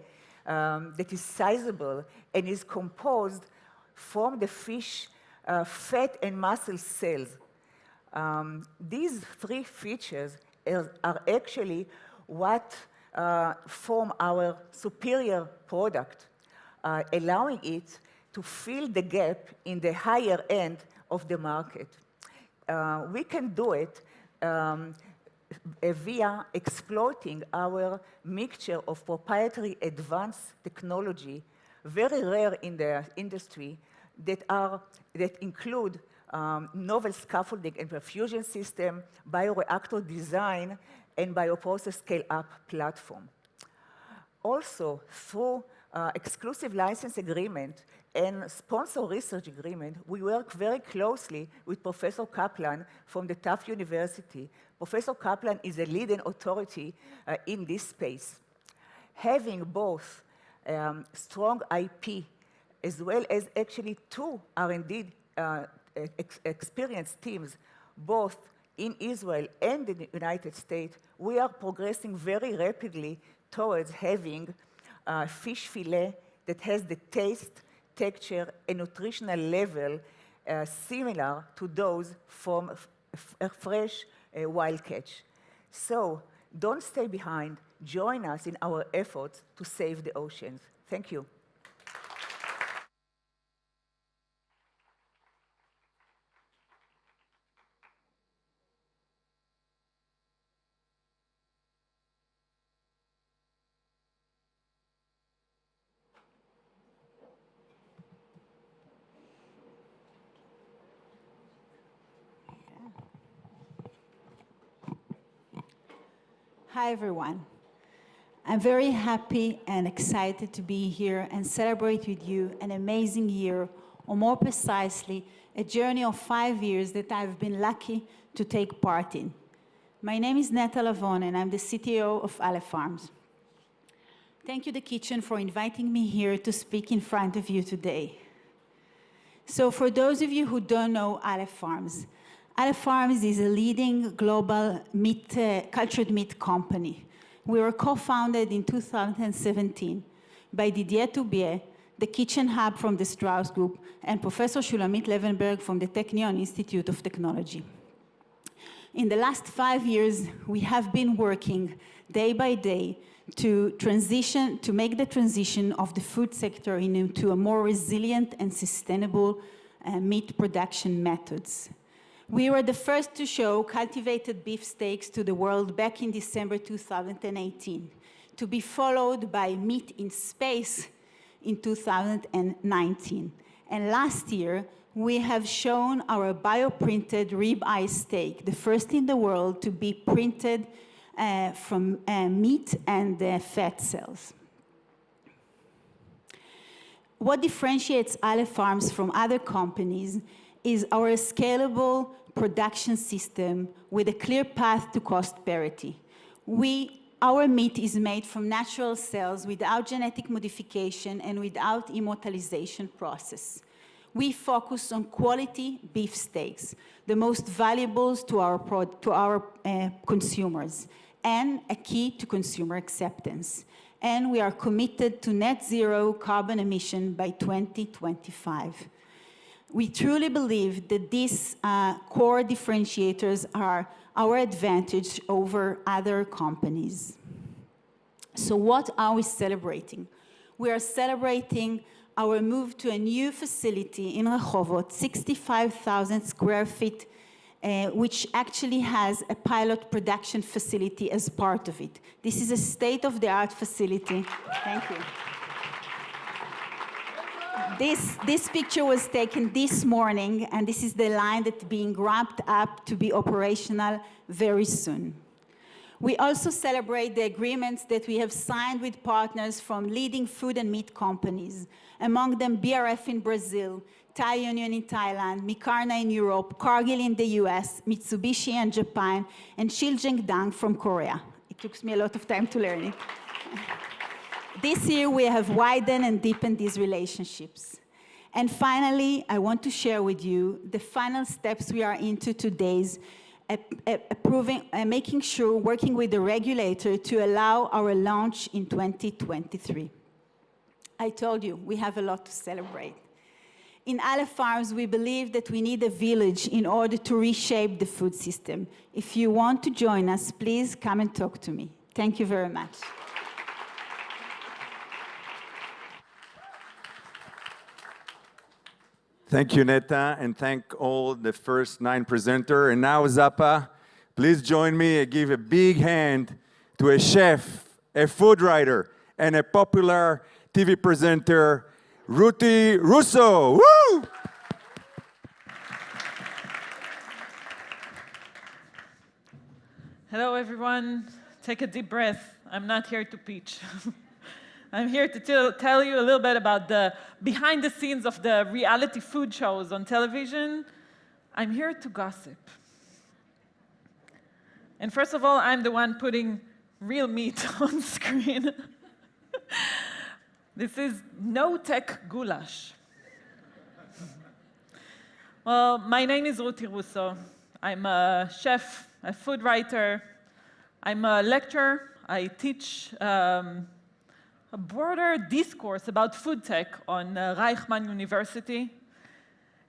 that is sizable and is composed from the fish fat and muscle cells. These three features are actually what form our superior product, allowing it to fill the gap in the higher end of the market. We can do it via exploiting our mixture of proprietary advanced technology, very rare in the industry, that include novel scaffolding and perfusion system, bioreactor design, and bioprocess scale-up platform. Also, through exclusive license agreement and sponsor research agreement, we work very closely with Professor Kaplan from the Tufts University. Professor Kaplan is a leading authority in this space. Having both strong IP as well as actually two R&D experienced teams, both in Israel and in the United States, we are progressing very rapidly towards having fish fillet that has the taste, texture, and nutritional level similar to those from a fresh wild catch. So don't stay behind. Join us in our efforts to save the oceans. Thank you. Hi, everyone. I'm very happy and excited to be here and celebrate with you an amazing year, or more precisely, a journey of 5 years that I've been lucky to take part in. My name is Netta Lavon, and I'm the CTO of Aleph Farms. Thank you, The Kitchen, for inviting me here to speak in front of you today. So for those of you who don't know Aleph Farms is a leading global cultured meat company. We were co-founded in 2017 by Didier Toubier, the Kitchen Hub from the Strauss Group, and Professor Shulamit Levenberg from the Technion Institute of Technology. In the last 5 years, we have been working day by day to make the transition of the food sector into a more resilient and sustainable meat production methods. We were the first to show cultivated beef steaks to the world back in December 2018, to be followed by meat in space in 2019. And last year, we have shown our bioprinted ribeye steak, the first in the world to be printed from meat and fat cells. What differentiates Aleph Farms from other companies is our scalable production system with a clear path to cost parity. Our meat is made from natural cells without genetic modification and without immortalization process. We focus on quality beef steaks, the most valuable to our consumers, and a key to consumer acceptance. And we are committed to net zero carbon emission by 2025. We truly believe that these core differentiators are our advantage over other companies. So what are we celebrating? We are celebrating our move to a new facility in Rehovot, 65,000 square feet, which actually has a pilot production facility as part of it. This is a state-of-the-art facility. Thank you. This picture was taken this morning, and this is the line that's being ramped up to be operational very soon. We also celebrate the agreements that we have signed with partners from leading food and meat companies, among them BRF in Brazil, Thai Union in Thailand, Mikarna in Europe, Cargill in the US, Mitsubishi in Japan, and Shiljeongdang from Korea. It took me a lot of time to learn it. This year, we have widened and deepened these relationships. And finally, I want to share with you the final steps we are into today's making sure, working with the regulator to allow our launch in 2023. I told you, we have a lot to celebrate. In Aleph Farms, we believe that we need a village in order to reshape the food system. If you want to join us, please come and talk to me. Thank you very much. Thank you, Netta, and thank all the first 9 presenters. And now, Zappa, please join me and give a big hand to a chef, a food writer, and a popular TV presenter, Ruti Russo. Woo! Hello, everyone. Take a deep breath. I'm not here to pitch. I'm here to tell you a little bit about the behind the scenes of the reality food shows on television. I'm here to gossip. And first of all, I'm the one putting real meat on screen. This is no-tech goulash. Well, my name is Ruti Russo. I'm a chef, a food writer. I'm a lecturer. I teach a broader discourse about food tech on Reichman University.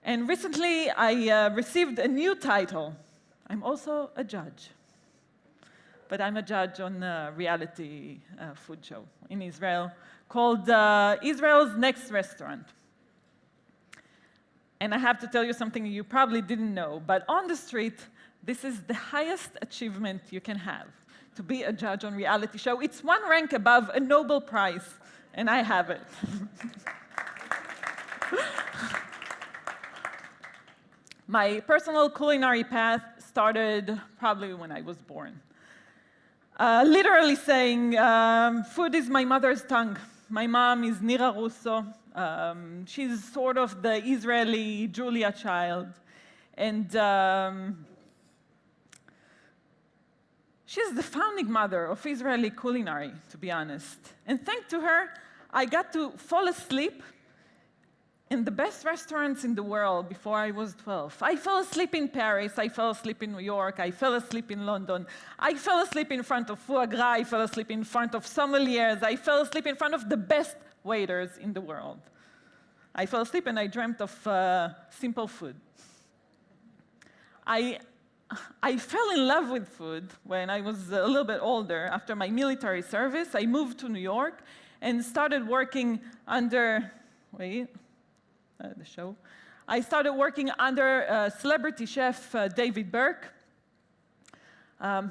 And recently, I received a new title. I'm also a judge. But I'm a judge on a reality food show in Israel called Israel's Next Restaurant. And I have to tell you something you probably didn't know, but on the street, this is the highest achievement you can have, to be a judge on reality show. It's one rank above a Nobel Prize, and I have it. My personal culinary path started probably when I was born. Literally saying, food is my mother's tongue. My mom is Nira Russo. She's sort of the Israeli Julia child. And she's the founding mother of Israeli culinary, to be honest. And thanks to her, I got to fall asleep in the best restaurants in the world before I was 12. I fell asleep in Paris, I fell asleep in New York, I fell asleep in London. I fell asleep in front of foie gras, I fell asleep in front of sommeliers, I fell asleep in front of the best waiters in the world. I fell asleep and I dreamt of simple food. I fell in love with food when I was a little bit older. After my military service, I moved to New York and started working under, the show. I started working under celebrity chef David Burke.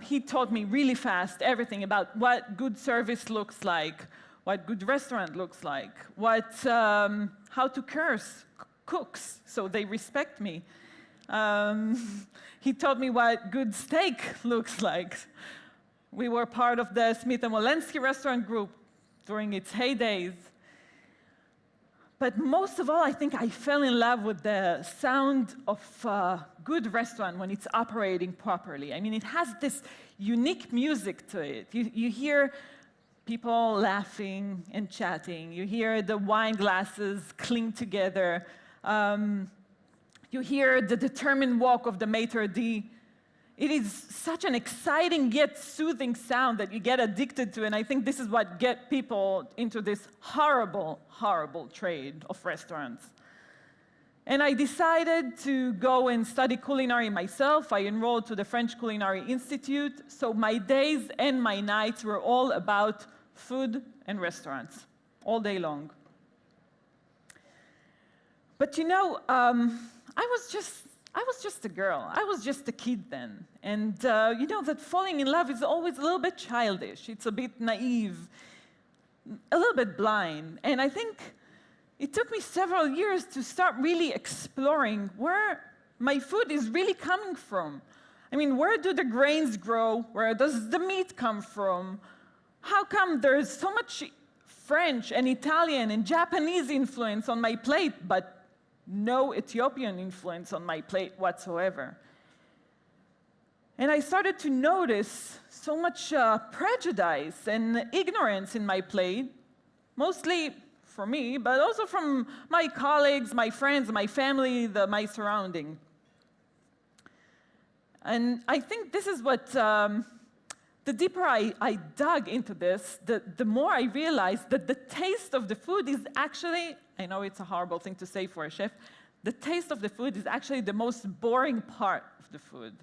He taught me really fast everything about what good service looks like, what good restaurant looks like, how to curse cooks so they respect me. He taught me what good steak looks like. We were part of the Smith & Wollensky restaurant group during its heydays. But most of all, I think I fell in love with the sound of a good restaurant when it's operating properly. I mean, it has this unique music to it. You hear people laughing and chatting. You hear the wine glasses cling together. You hear the determined walk of the maitre d'. It is such an exciting yet soothing sound that you get addicted to, and I think this is what gets people into this horrible, horrible trade of restaurants. And I decided to go and study culinary myself. I enrolled to the French Culinary Institute, so my days and my nights were all about food and restaurants, all day long. But you know, I was just a girl. I was just a kid then. And you know that falling in love is always a little bit childish. It's a bit naive, a little bit blind. And I think it took me several years to start really exploring where my food is really coming from. I mean, where do the grains grow? Where does the meat come from? How come there's so much French and Italian and Japanese influence on my plate, but no Ethiopian influence on my plate whatsoever? And I started to notice so much prejudice and ignorance in my plate, mostly for me, but also from my colleagues, my friends, my family, my surrounding. And I think this is what, the deeper I dug into this, the more I realized that the taste of the food is actually, I know it's a horrible thing to say for a chef, the taste of the food is actually the most boring part of the food.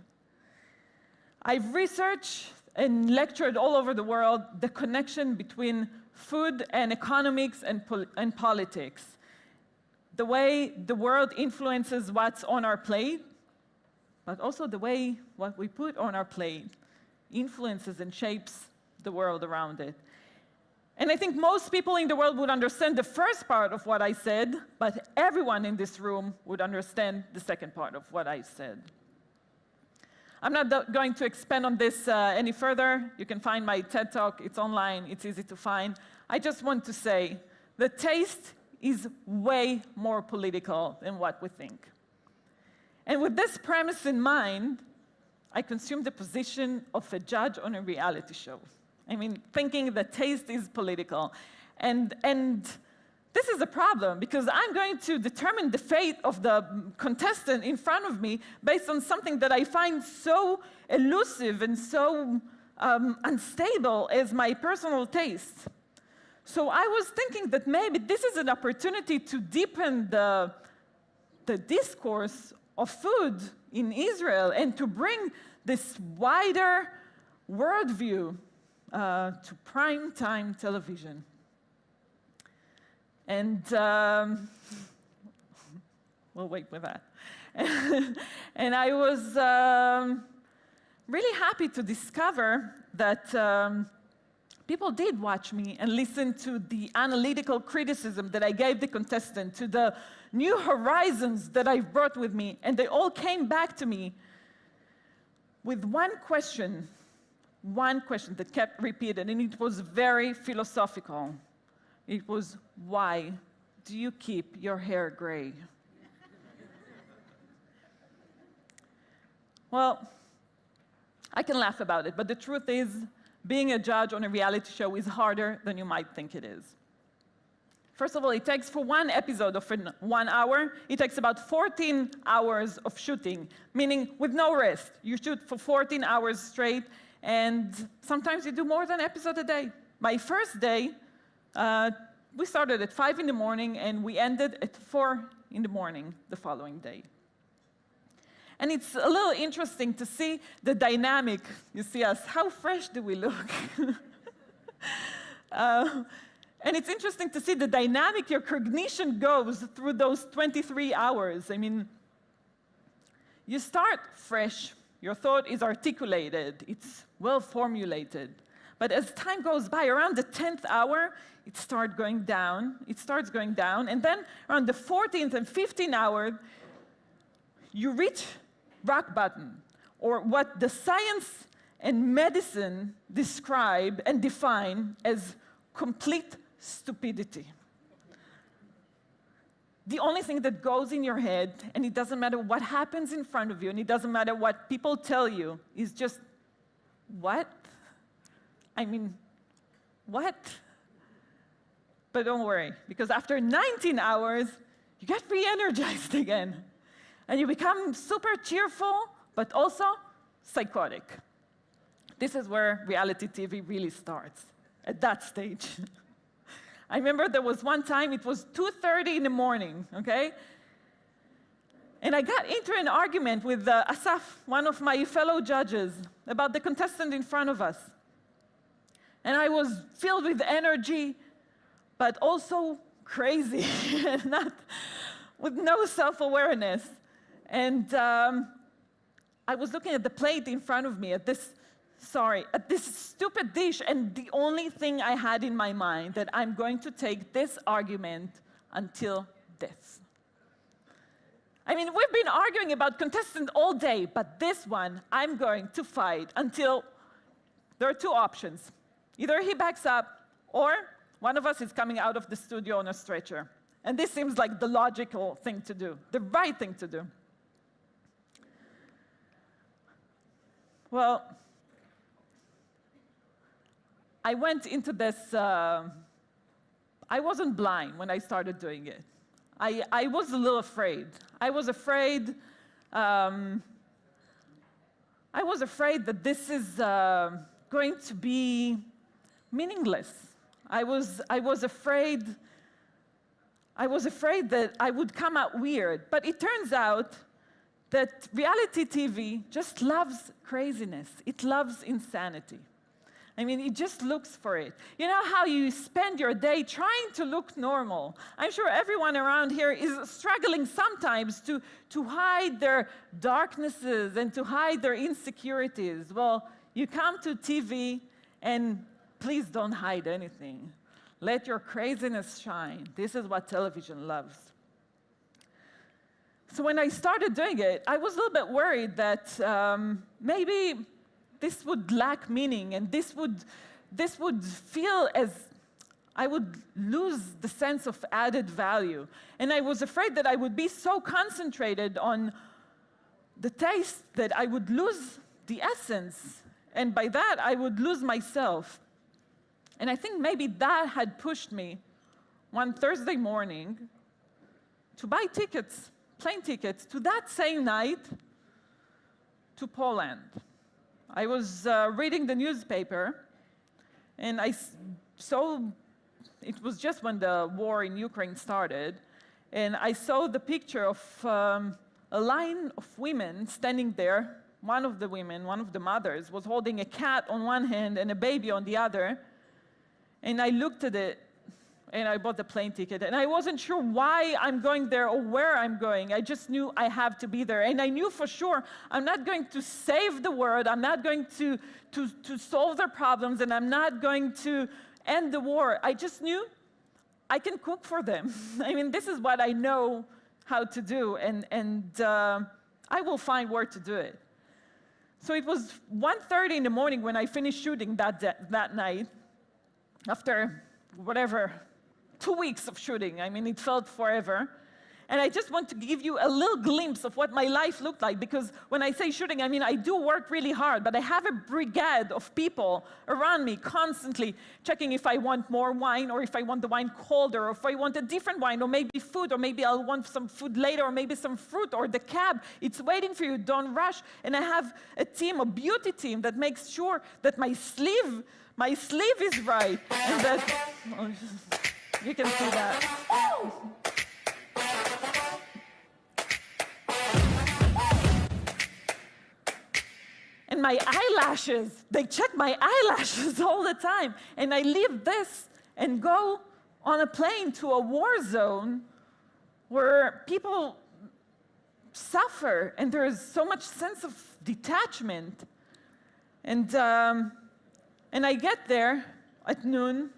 I've researched and lectured all over the world the connection between food and economics and politics, the way the world influences what's on our plate, but also the way what we put on our plate influences and shapes the world around it. And I think most people in the world would understand the first part of what I said, but everyone in this room would understand the second part of what I said. I'm not going to expand on this any further. You can find my TED Talk. It's online. It's easy to find. I just want to say the taste is way more political than what we think. And with this premise in mind, I consumed the position of a judge on a reality show. I mean, thinking that taste is political. And this is a problem, because I'm going to determine the fate of the contestant in front of me based on something that I find so elusive and so unstable as my personal taste. So I was thinking that maybe this is an opportunity to deepen the discourse of food in Israel and to bring this wider worldview to prime-time television. And we'll wait with that. And I was really happy to discover that people did watch me and listen to the analytical criticism that I gave the contestant, to the new horizons that I brought with me, and they all came back to me with one question that kept repeated, and it was very philosophical. It was, why do you keep your hair gray? Well, I can laugh about it, but the truth is, being a judge on a reality show is harder than you might think it is. First of all, it takes, for one episode of 1 hour, it takes about 14 hours of shooting, meaning with no rest. You shoot for 14 hours straight, and sometimes you do more than an episode a day. My first day, we started at 5 in the morning, and we ended at 4 in the morning the following day. And it's a little interesting to see the dynamic. You see us, how fresh do we look? And it's interesting to see the dynamic your cognition goes through those 23 hours. I mean, you start fresh, your thought is articulated, it's well formulated. But as time goes by, around the 10th hour, it starts going down, and then around the 14th and 15th hour, you reach rock bottom, or what the science and medicine describe and define as complete stupidity. The only thing that goes in your head, and it doesn't matter what happens in front of you, and it doesn't matter what people tell you, is just, what? I mean, what? But don't worry, because after 19 hours, you get re-energized again. And you become super cheerful, but also psychotic. This is where reality TV really starts, at that stage. I remember there was one time, it was 2:30 in the morning, okay? And I got into an argument with Asaf, one of my fellow judges, about the contestant in front of us. And I was filled with energy, but also crazy, with no self-awareness. And I was looking at the plate in front of me, at this stupid dish, and the only thing I had in my mind that I'm going to take this argument until death. I mean, we've been arguing about contestant all day, but this one, I'm going to fight until there are two options. Either he backs up, or one of us is coming out of the studio on a stretcher. And this seems like the logical thing to do, the right thing to do. Well, I went into this, I wasn't blind when I started doing it. I was a little afraid. I was afraid that this is going to be meaningless. I was afraid that I would come out weird. But it turns out that reality TV just loves craziness. It loves insanity. I mean, it just looks for it. You know how you spend your day trying to look normal? I'm sure everyone around here is struggling sometimes to hide their darknesses and to hide their insecurities. Well, you come to TV, and please don't hide anything. Let your craziness shine. This is what television loves. So when I started doing it, I was a little bit worried that maybe this would lack meaning, and this would feel as I would lose the sense of added value. And I was afraid that I would be so concentrated on the taste that I would lose the essence. And by that, I would lose myself. And I think maybe that had pushed me one Thursday morning to buy tickets, plane tickets, to that same night to Poland. I was reading the newspaper, and I saw, it was just when the war in Ukraine started, and I saw the picture of a line of women standing there. One of the women, one of the mothers, was holding a cat on one hand and a baby on the other. And I looked at it, and I bought the plane ticket. And I wasn't sure why I'm going there or where I'm going. I just knew I have to be there. And I knew for sure I'm not going to save the world. I'm not going to solve their problems. And I'm not going to end the war. I just knew I can cook for them. I mean, this is what I know how to do. And I will find where to do it. So it was 1:30 in the morning when I finished shooting that night. After whatever, 2 weeks of shooting. I mean, it felt forever. And I just want to give you a little glimpse of what my life looked like, because when I say shooting, I mean, I do work really hard, but I have a brigade of people around me constantly checking if I want more wine, or if I want the wine colder, or if I want a different wine, or maybe food, or maybe I'll want some food later, or maybe some fruit, or the cab. It's waiting for you, don't rush. And I have a team, a beauty team, that makes sure that my sleeve is right, and that, oh, you can see that. And my eyelashes, they check my eyelashes all the time. And I leave this and go on a plane to a war zone where people suffer, and there is so much sense of detachment. And I get there at noon,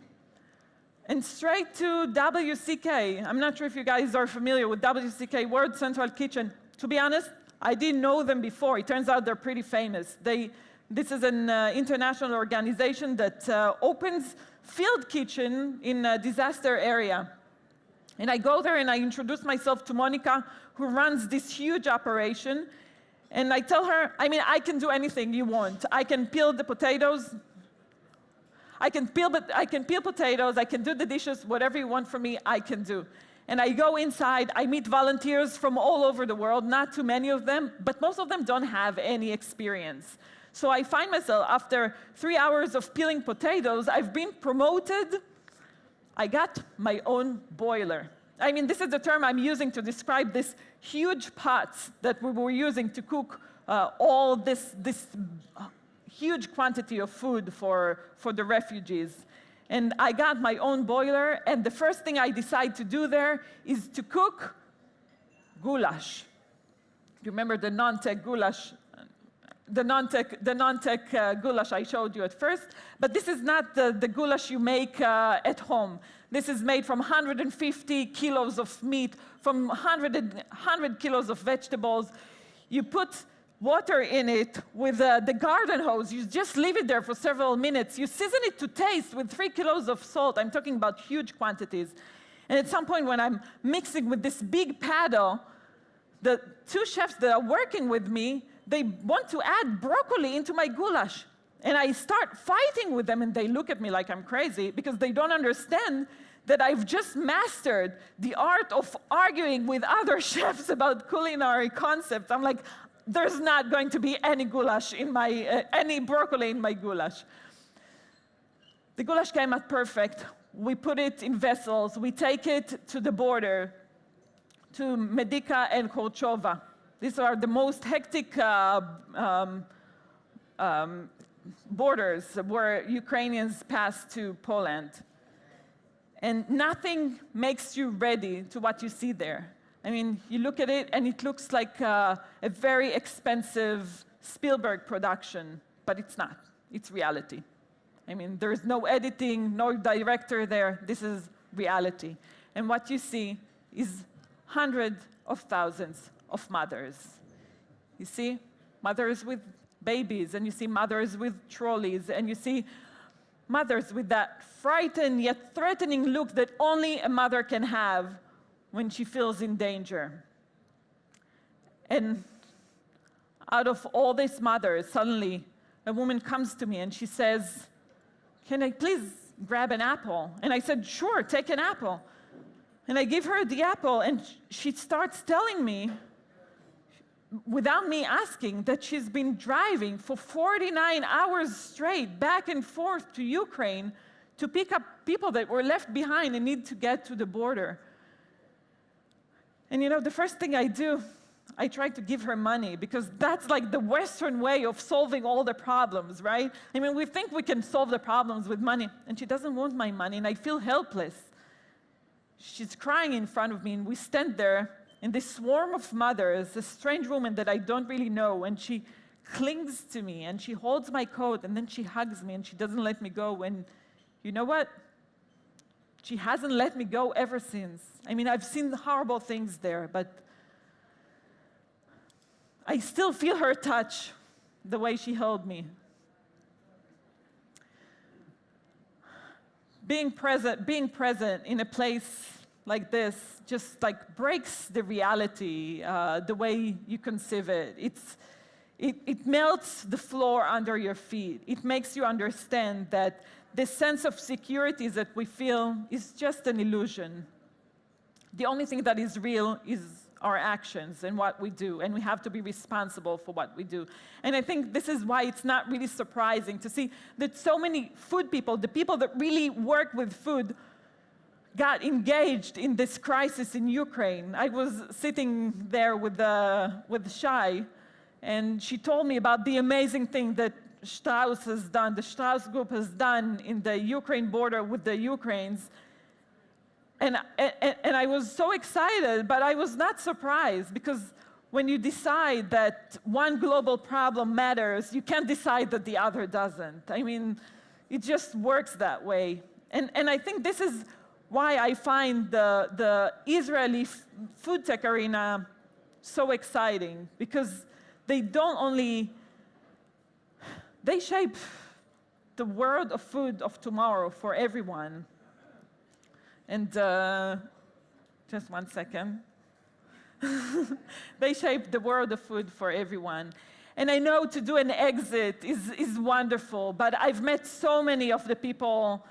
and straight to WCK. I'm not sure if you guys are familiar with WCK, World Central Kitchen. To be honest, I didn't know them before. It turns out they're pretty famous. This is an international organization that opens field kitchen in a disaster area. And I go there and I introduce myself to Monica, who runs this huge operation. And I tell her, I mean, I can do anything you want. I can peel the potatoes. I can peel potatoes. I can do the dishes. Whatever you want from me, I can do. And I go inside, I meet volunteers from all over the world, not too many of them, but most of them don't have any experience. So I find myself, after 3 hours of peeling potatoes, I've been promoted. I got my own boiler. I mean, this is the term I'm using to describe this huge pots that we were using to cook all this huge quantity of food for the refugees. And I got my own boiler, and the first thing I decide to do there is to cook goulash. You remember the non-tech goulash, the non-tech goulash I showed you at first, but this is not the goulash you make at home. This is made from 150 kilos of meat, from 100 kilos of vegetables. You put water in it with the garden hose. You just leave it there for several minutes. You season it to taste with 3 kilos of salt. I'm talking about huge quantities. And at some point when I'm mixing with this big paddle, the 2 chefs that are working with me, they want to add broccoli into my goulash. And I start fighting with them, and they look at me like I'm crazy because they don't understand that I've just mastered the art of arguing with other chefs about culinary concepts. I'm like, there's not going to be any goulash in my, any broccoli in my goulash. The goulash came out perfect. We put it in vessels. We take it to the border, to Medica and Korchova. These are the most hectic borders where Ukrainians pass to Poland. And nothing makes you ready to what you see there. I mean, you look at it, and it looks like a very expensive Spielberg production, but it's not. It's reality. I mean, there's no editing, no director there. This is reality. And what you see is hundreds of thousands of mothers. You see mothers with babies, and you see mothers with trolleys, and you see mothers with that frightened yet threatening look that only a mother can have when she feels in danger. And out of all these mothers, suddenly a woman comes to me and she says, "Can I please grab an apple?" And I said, "Sure, take an apple." And I give her the apple, and she starts telling me, without me asking, that she's been driving for 49 hours straight back and forth to Ukraine to pick up people that were left behind and need to get to the border. And you know, the first thing I do, I try to give her money, because that's like the Western way of solving all the problems, right? I mean, we think we can solve the problems with money, and she doesn't want my money, and I feel helpless. She's crying in front of me, and we stand there in this swarm of mothers, a strange woman that I don't really know, and she clings to me, and she holds my coat, and then she hugs me, and she doesn't let me go. And you know what? She hasn't let me go ever since. I mean, I've seen horrible things there, but I still feel her touch, the way she held me. Being present in a place like this just like breaks the reality, the way you conceive it. It melts the floor under your feet. It makes you understand that this sense of security that we feel is just an illusion. The only thing that is real is our actions and what we do, and we have to be responsible for what we do. And I think this is why it's not really surprising to see that so many food people, the people that really work with food, got engaged in this crisis in Ukraine. I was sitting there with Shai, and she told me about the amazing thing that Strauss has done, the Strauss Group has done in the Ukraine border with the Ukrainians. And I was so excited, but I was not surprised, because when you decide that one global problem matters, you can't decide that the other doesn't. I mean, it just works that way. And I think this is why I find the Israeli FoodTech arena so exciting, because they don't only, they shape the world of food of tomorrow for everyone. And just one second. They shape the world of food for everyone. And I know to do an exit is wonderful, but I've met so many of the people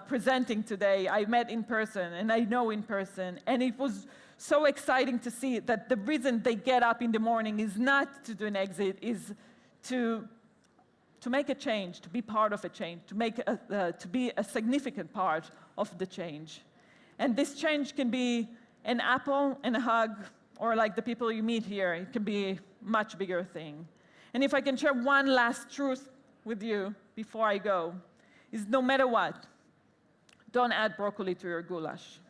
presenting today. I met in person, and I know in person. And it was so exciting to see that the reason they get up in the morning is not to do an exit, is to make a change, to be part of a change, to be a significant part of the change. And this change can be an apple and a hug, or like the people you meet here, it can be a much bigger thing. And if I can share one last truth with you before I go, is no matter what, don't add broccoli to your goulash.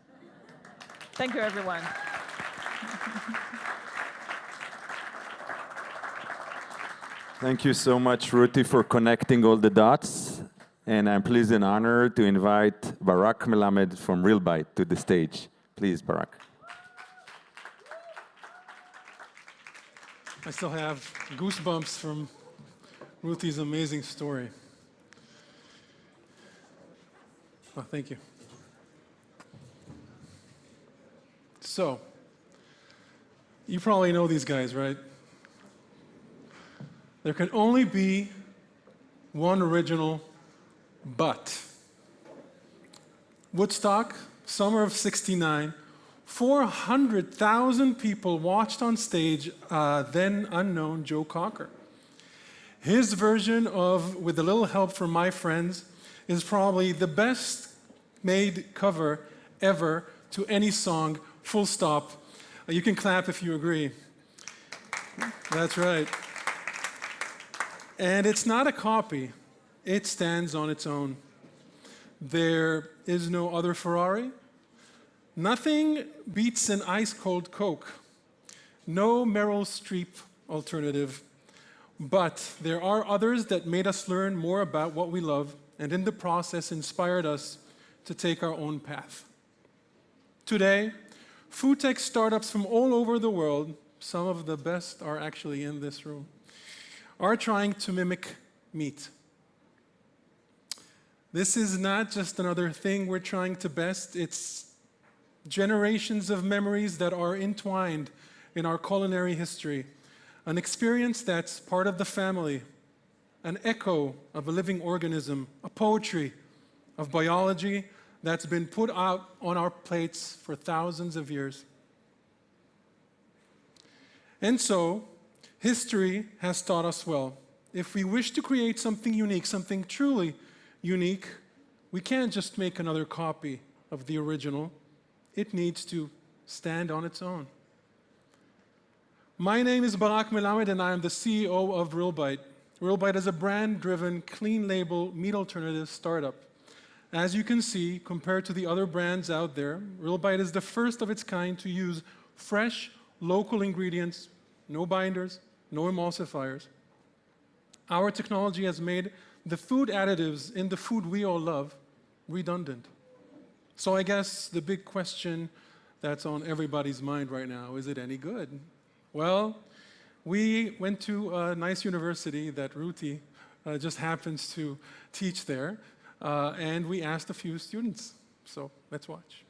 Thank you, everyone. Thank you so much, Ruti, for connecting all the dots. And I'm pleased and honored to invite Barak Melamed from Real Bite to the stage. Please, Barak. I still have goosebumps from Ruti's amazing story. Oh, thank you. So, you probably know these guys, right? There can only be one original but. Woodstock, summer of '69, 400,000 people watched on stage then unknown Joe Cocker. His version of With a Little Help from My Friends is probably the best made cover ever to any song, full stop. You can clap if you agree. That's right. And it's not a copy. It stands on its own. There is no other Ferrari. Nothing beats an ice-cold Coke. No Meryl Streep alternative. But there are others that made us learn more about what we love, and in the process inspired us to take our own path. Today, food tech startups from all over the world, some of the best are actually in this room, are trying to mimic meat. This is not just another thing we're trying to best, it's generations of memories that are entwined in our culinary history, an experience that's part of the family, an echo of a living organism, a poetry of biology that's been put out on our plates for thousands of years. And so, history has taught us well. If we wish to create something unique, something truly unique, we can't just make another copy of the original. It needs to stand on its own. My name is Barak Melamed, and I am the CEO of RealBite. RealBite is a brand-driven, clean-label meat alternative startup. As you can see, compared to the other brands out there, RealBite is the first of its kind to use fresh, local ingredients, no binders, no emulsifiers. Our technology has made the food additives in the food we all love redundant. So I guess the big question that's on everybody's mind right now, is it any good? Well, we went to a nice university that Ruti just happens to teach there, and we asked a few students. So let's watch.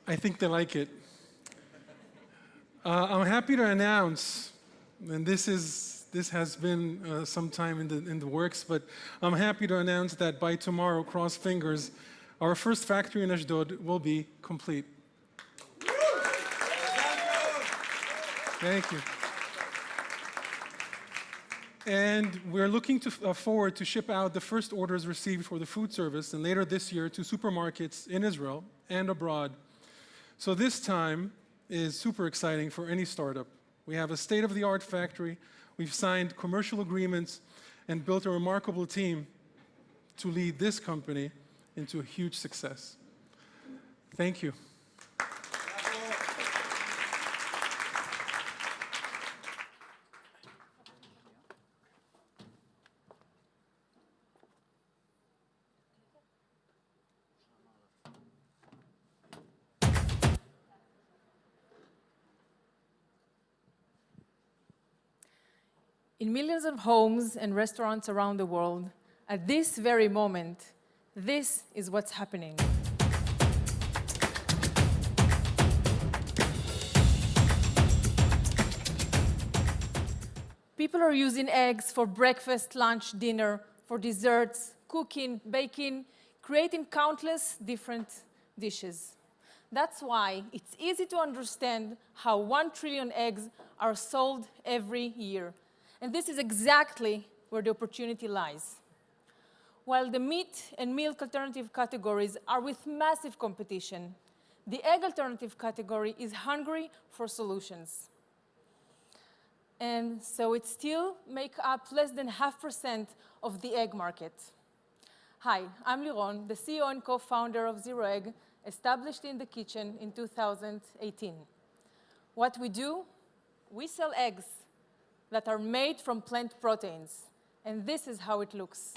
I think they like it. I'm happy to announce, and this has been some time in the works, but I'm happy to announce that by tomorrow, cross fingers, our first factory in Ashdod will be complete. Thank you. And we're looking forward to ship out the first orders received for the food service, and later this year to supermarkets in Israel and abroad. So this time is super exciting for any startup. We have a state-of-the-art factory, we've signed commercial agreements, and built a remarkable team to lead this company into a huge success. Thank you. In millions of homes and restaurants around the world, at this very moment, this is what's happening. People are using eggs for breakfast, lunch, dinner, for desserts, cooking, baking, creating countless different dishes. That's why it's easy to understand how 1 trillion eggs are sold every year. And this is exactly where the opportunity lies. While the meat and milk alternative categories are with massive competition, the egg alternative category is hungry for solutions. And so it still makes up less than 0.5% of the egg market. Hi, I'm Liron, the CEO and co-founder of Zero Egg, established in the kitchen in 2018. What we do? We sell eggs that are made from plant proteins. And this is how it looks.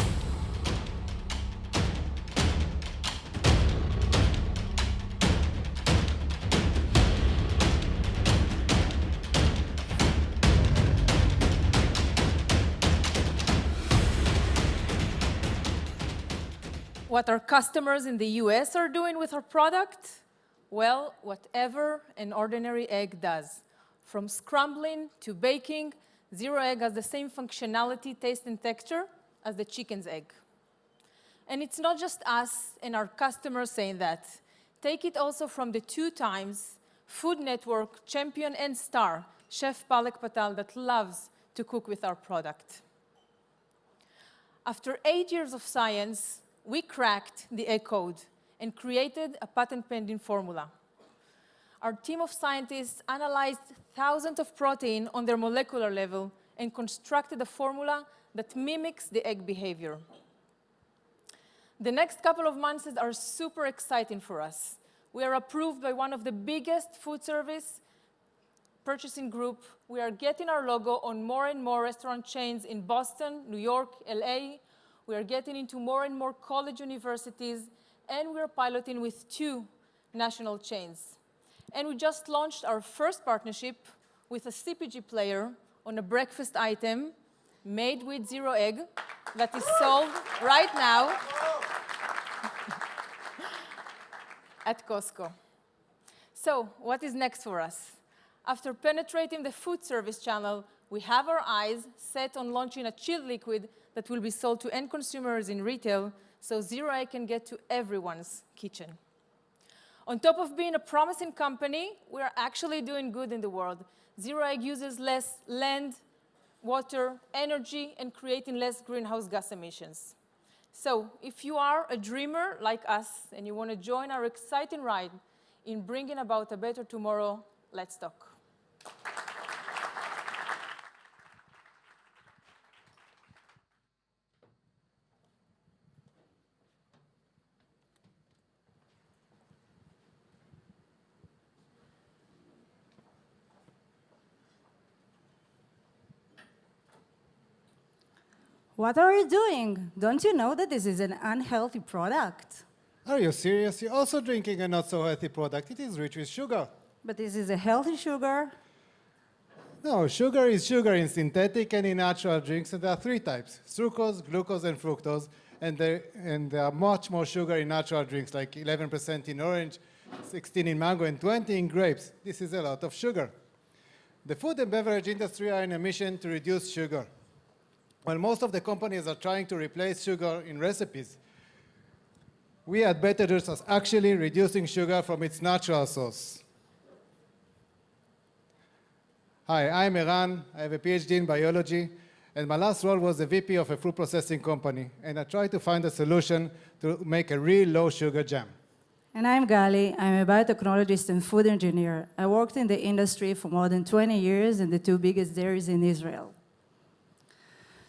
What our customers in the US are doing with our product? Well, whatever an ordinary egg does. From scrambling to baking, Zero Egg has the same functionality, taste, and texture as the chicken's egg. And it's not just us and our customers saying that. Take it also from the 2 times Food Network champion and star, Chef Palak Patel, that loves to cook with our product. After 8 years of science, we cracked the egg code and created a patent-pending formula. Our team of scientists analyzed thousands of protein on their molecular level and constructed a formula that mimics the egg behavior. The next couple of months are super exciting for us. We are approved by one of the biggest food service purchasing group. We are getting our logo on more and more restaurant chains in Boston, New York, LA. We are getting into more and more college universities, and we are piloting with 2 national chains. And we just launched our first partnership with a CPG player on a breakfast item made with 0 egg that is sold right now at Costco. So what is next for us? After penetrating the food service channel, we have our eyes set on launching a chilled liquid that will be sold to end consumers in retail, so 0 egg can get to everyone's kitchen. On top of being a promising company, we are actually doing good in the world. 0 egg uses less land, water, energy, and creating less greenhouse gas emissions. So if you are a dreamer like us and you want to join our exciting ride in bringing about a better tomorrow, let's talk. What are you doing? Don't you know that this is an unhealthy product? Are you serious? You're also drinking a not-so-healthy product. It is rich with sugar. But this is a healthy sugar. No, sugar is sugar in synthetic and in natural drinks, and there are 3 types: sucrose, glucose, and fructose. And there are much more sugar in natural drinks, like 11% in orange, 16 in mango, and 20 in grapes. This is a lot of sugar. The food and beverage industry are in a mission to reduce sugar. While most of the companies are trying to replace sugar in recipes, we at Better Juice are actually reducing sugar from its natural source. Hi, I'm Eran. I have a PhD in biology, and my last role was the VP of a food processing company, and I tried to find a solution to make a real low-sugar jam. And I'm Gali. I'm a biotechnologist and food engineer. I worked in the industry for more than 20 years in the 2 biggest dairies in Israel.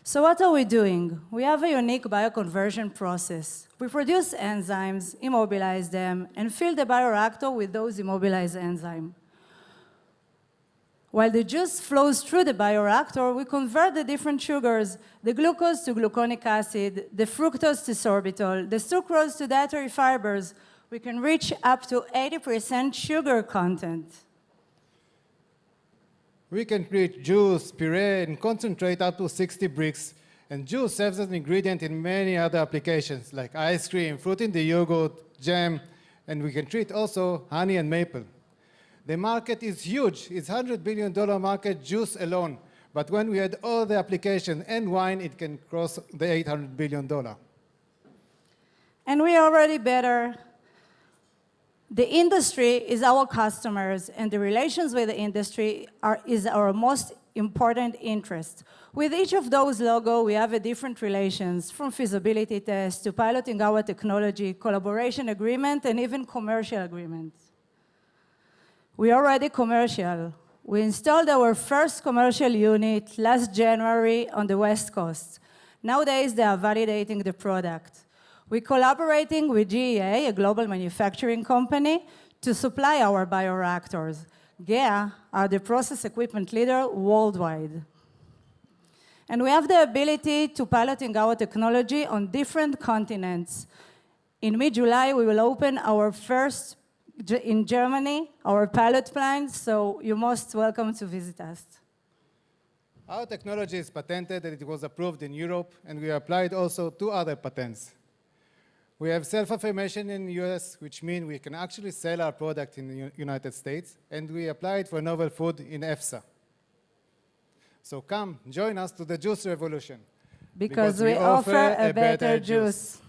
So what are we doing? We have a unique bioconversion process. We produce enzymes, immobilize them, and fill the bioreactor with those immobilized enzymes. While the juice flows through the bioreactor, we convert the different sugars, the glucose to gluconic acid, the fructose to sorbitol, the sucrose to dietary fibers. We can reach up to 80% sugar content. We can create juice, puree, and concentrate up to 60 bricks. And juice serves as an ingredient in many other applications, like ice cream, fruit in the yogurt, jam, and we can treat also honey and maple. The market is huge. It's $100 billion market, juice alone. But when we add all the applications and wine, it can cross the $800 billion. And we are already better. The industry is our customers, and the relations with the industry is our most important interest. With each of those logos, we have a different relations, from feasibility tests to piloting our technology, collaboration agreement, and even commercial agreements. We are already commercial. We installed our first commercial unit last January on the West Coast. Nowadays, they are validating the product. We're collaborating with GEA, a global manufacturing company, to supply our bioreactors. GEA are the process equipment leader worldwide. And we have the ability to piloting our technology on different continents. In mid-July, we will open our first in Germany, our pilot plant, so you're most welcome to visit us. Our technology is patented and it was approved in Europe, and we applied also 2 other patents. We have self-affirmation in the US, which means we can actually sell our product in the United States, and we applied for novel food in EFSA. So come, join us to the juice revolution. Because we offer a better juice.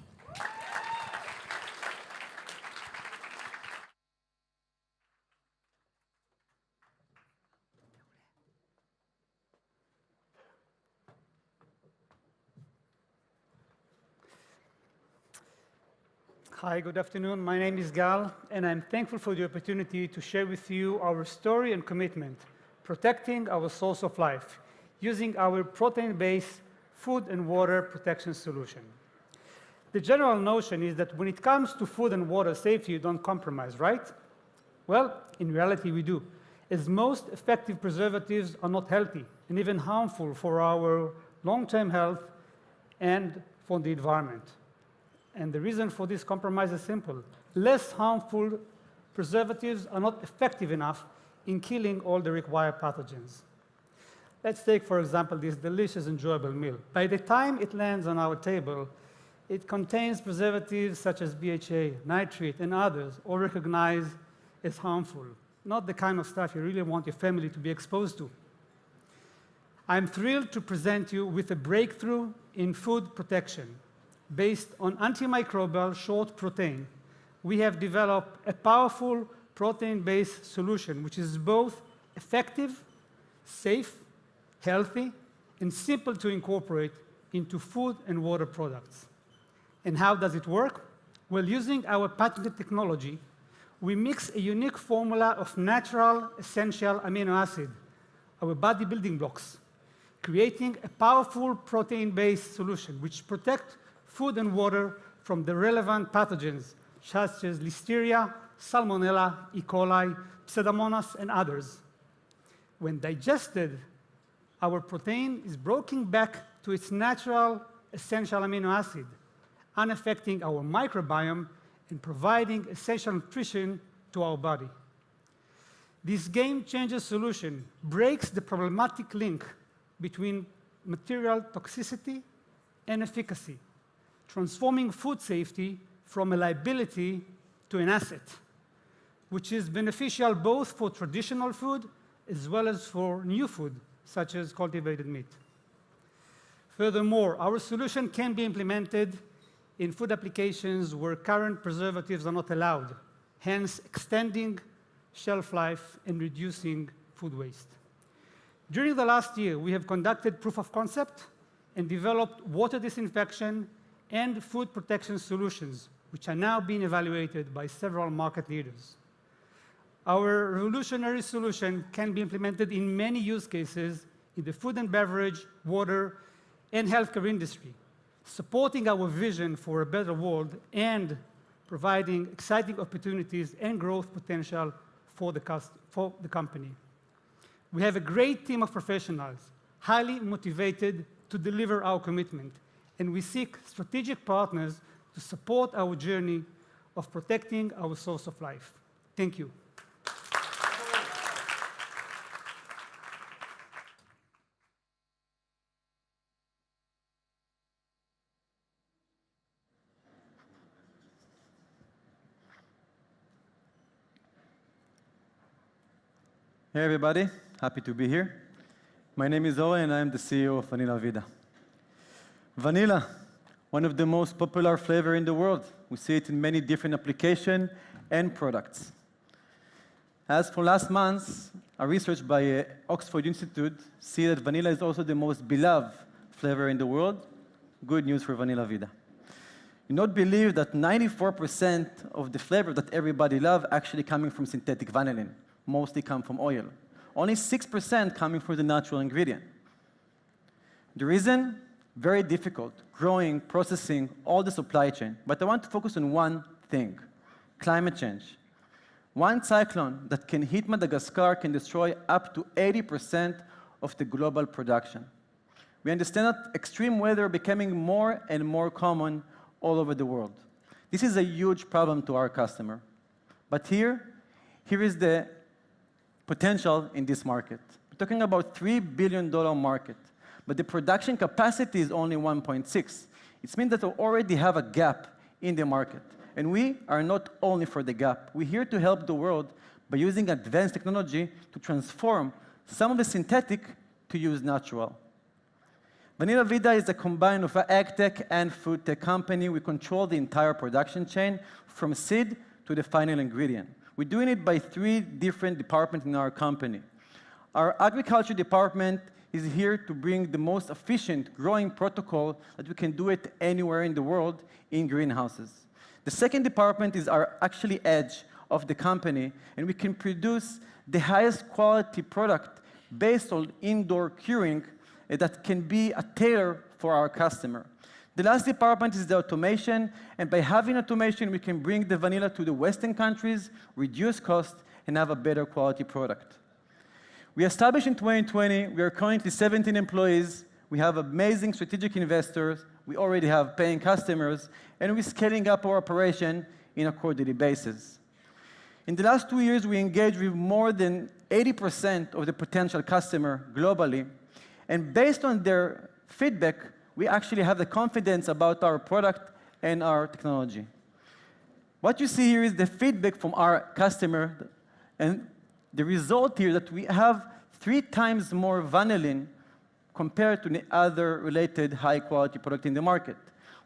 Hi, good afternoon. My name is Gal, and I'm thankful for the opportunity to share with you our story and commitment, protecting our source of life, using our protein-based food and water protection solution. The general notion is that when it comes to food and water safety, you don't compromise, right? Well, in reality, we do, as most effective preservatives are not healthy and even harmful for our long-term health and for the environment. And the reason for this compromise is simple. Less harmful preservatives are not effective enough in killing all the required pathogens. Let's take, for example, this delicious, enjoyable meal. By the time it lands on our table, it contains preservatives such as BHA, nitrate, and others, all recognized as harmful. Not the kind of stuff you really want your family to be exposed to. I'm thrilled to present you with a breakthrough in food protection. Based on antimicrobial short protein, we have developed a powerful protein-based solution which is both effective, safe, healthy, and simple to incorporate into food and water products. And how does it work? Well, using our patented technology, we mix a unique formula of natural essential amino acid, our body building blocks, creating a powerful protein-based solution which protects food and water from the relevant pathogens such as Listeria, Salmonella, E. coli, Pseudomonas, and others. When digested, our protein is broken back to its natural essential amino acid, unaffecting our microbiome and providing essential nutrition to our body. This game-changer solution breaks the problematic link between material toxicity and efficacy, transforming food safety from a liability to an asset, which is beneficial both for traditional food as well as for new food, such as cultivated meat. Furthermore, our solution can be implemented in food applications where current preservatives are not allowed, hence extending shelf life and reducing food waste. During the last year, we have conducted proof of concept and developed water disinfection and food protection solutions, which are now being evaluated by several market leaders. Our revolutionary solution can be implemented in many use cases in the food and beverage, water, and healthcare industry, supporting our vision for a better world and providing exciting opportunities and growth potential for the company. We have a great team of professionals, highly motivated to deliver our commitment, and we seek strategic partners to support our journey of protecting our source of life. Thank you. Hey everybody, happy to be here. My name is Owe and I'm the CEO of Vanilla Vida. Vanilla, one of the most popular flavors in the world. We see it in many different applications and products. As for last month, a research by Oxford Institute see that vanilla is also the most beloved flavor in the world. Good news for Vanilla Vida. You not believe that 94% of the flavor that everybody loves actually coming from synthetic vanillin. Mostly come from oil. Only 6% coming from the natural ingredient. The reason? Very difficult, growing, processing, all the supply chain. But I want to focus on one thing, climate change. One cyclone that can hit Madagascar can destroy up to 80% of the global production. We understand that extreme weather is becoming more and more common all over the world. This is a huge problem to our customer. But here is the potential in this market. We're talking about $3 billion market, but the production capacity is only 1.6. It means that we already have a gap in the market. And we are not only for the gap. We're here to help the world by using advanced technology to transform some of the synthetic to use natural. Vanilla Vida is a combine of an ag tech and food tech company. We control the entire production chain from seed to the final ingredient. We're doing it by 3 different departments in our company. Our agriculture department is here to bring the most efficient growing protocol that we can do it anywhere in the world in greenhouses. The second department is our actually edge of the company, and we can produce the highest quality product based on indoor curing that can be a tailor for our customer. The last department is the automation, and by having automation, we can bring the vanilla to the Western countries, reduce cost, and have a better quality product. We established in 2020, we are currently 17 employees, we have amazing strategic investors, we already have paying customers, and we're scaling up our operation in a quarterly basis. In the last 2 years, we engaged with more than 80% of the potential customer globally, and based on their feedback, we actually have the confidence about our product and our technology. What you see here is the feedback from our customer, and the result here that we have 3 times more vanillin compared to the other related high-quality product in the market.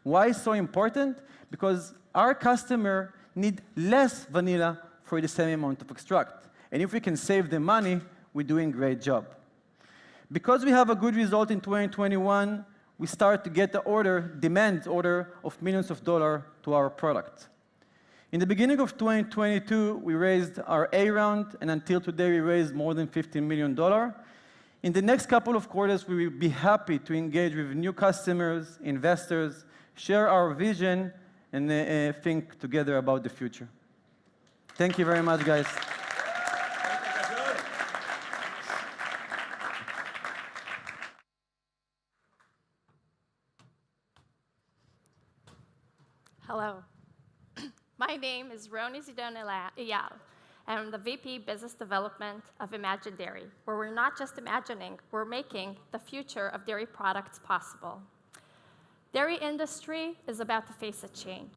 Why so important? Because our customer need less vanilla for the same amount of extract. And if we can save them money, we're doing a great job. Because we have a good result in 2021, we start to get the demand order of millions of dollars to our product. In the beginning of 2022, we raised our A round, and until today, we raised more than $15 million. In the next couple of quarters, we will be happy to engage with new customers, investors, share our vision, and think together about the future. Thank you very much, guys. Hello. My name is Roni Zidon Eyal. I'm the VP Business Development of Imagine Dairy, where we're not just imagining, we're making the future of dairy products possible. Dairy industry is about to face a change.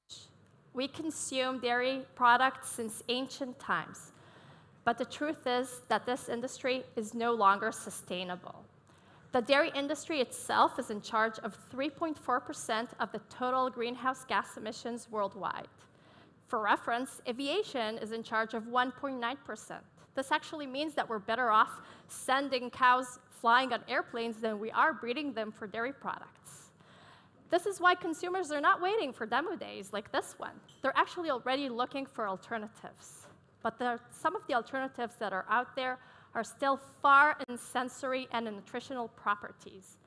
We consume dairy products since ancient times, but the truth is that this industry is no longer sustainable. The dairy industry itself is in charge of 3.4% of the total greenhouse gas emissions worldwide. For reference, aviation is in charge of 1.9%. This actually means that we're better off sending cows flying on airplanes than we are breeding them for dairy products. This is why consumers are not waiting for demo days like this one. They're actually already looking for alternatives. But some of the alternatives that are out there are still far in sensory and in nutritional properties.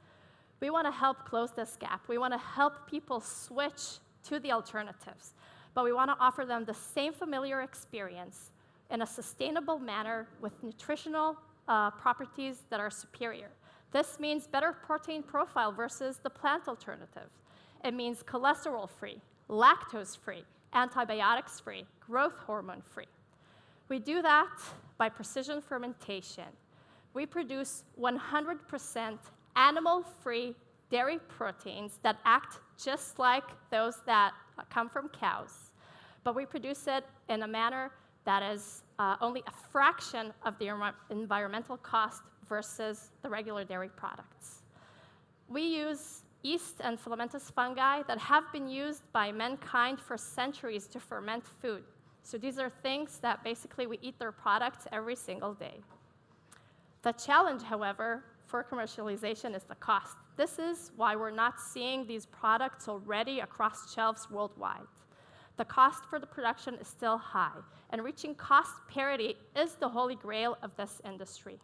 We want to help close this gap. We want to help people switch to the alternatives, but we want to offer them the same familiar experience in a sustainable manner with nutritional properties that are superior. This means better protein profile versus the plant alternative. It means cholesterol-free, lactose-free, antibiotics-free, growth hormone-free. We do that by precision fermentation. We produce 100% animal-free dairy proteins that act just like those that come from cows, but we produce it in a manner that is only a fraction of the environmental cost versus the regular dairy products. We use yeast and filamentous fungi that have been used by mankind for centuries to ferment food. So these are things that basically we eat their products every single day. The challenge, however, for commercialization is the cost. This is why we're not seeing these products already across shelves worldwide. The cost for the production is still high, and reaching cost parity is the holy grail of this industry.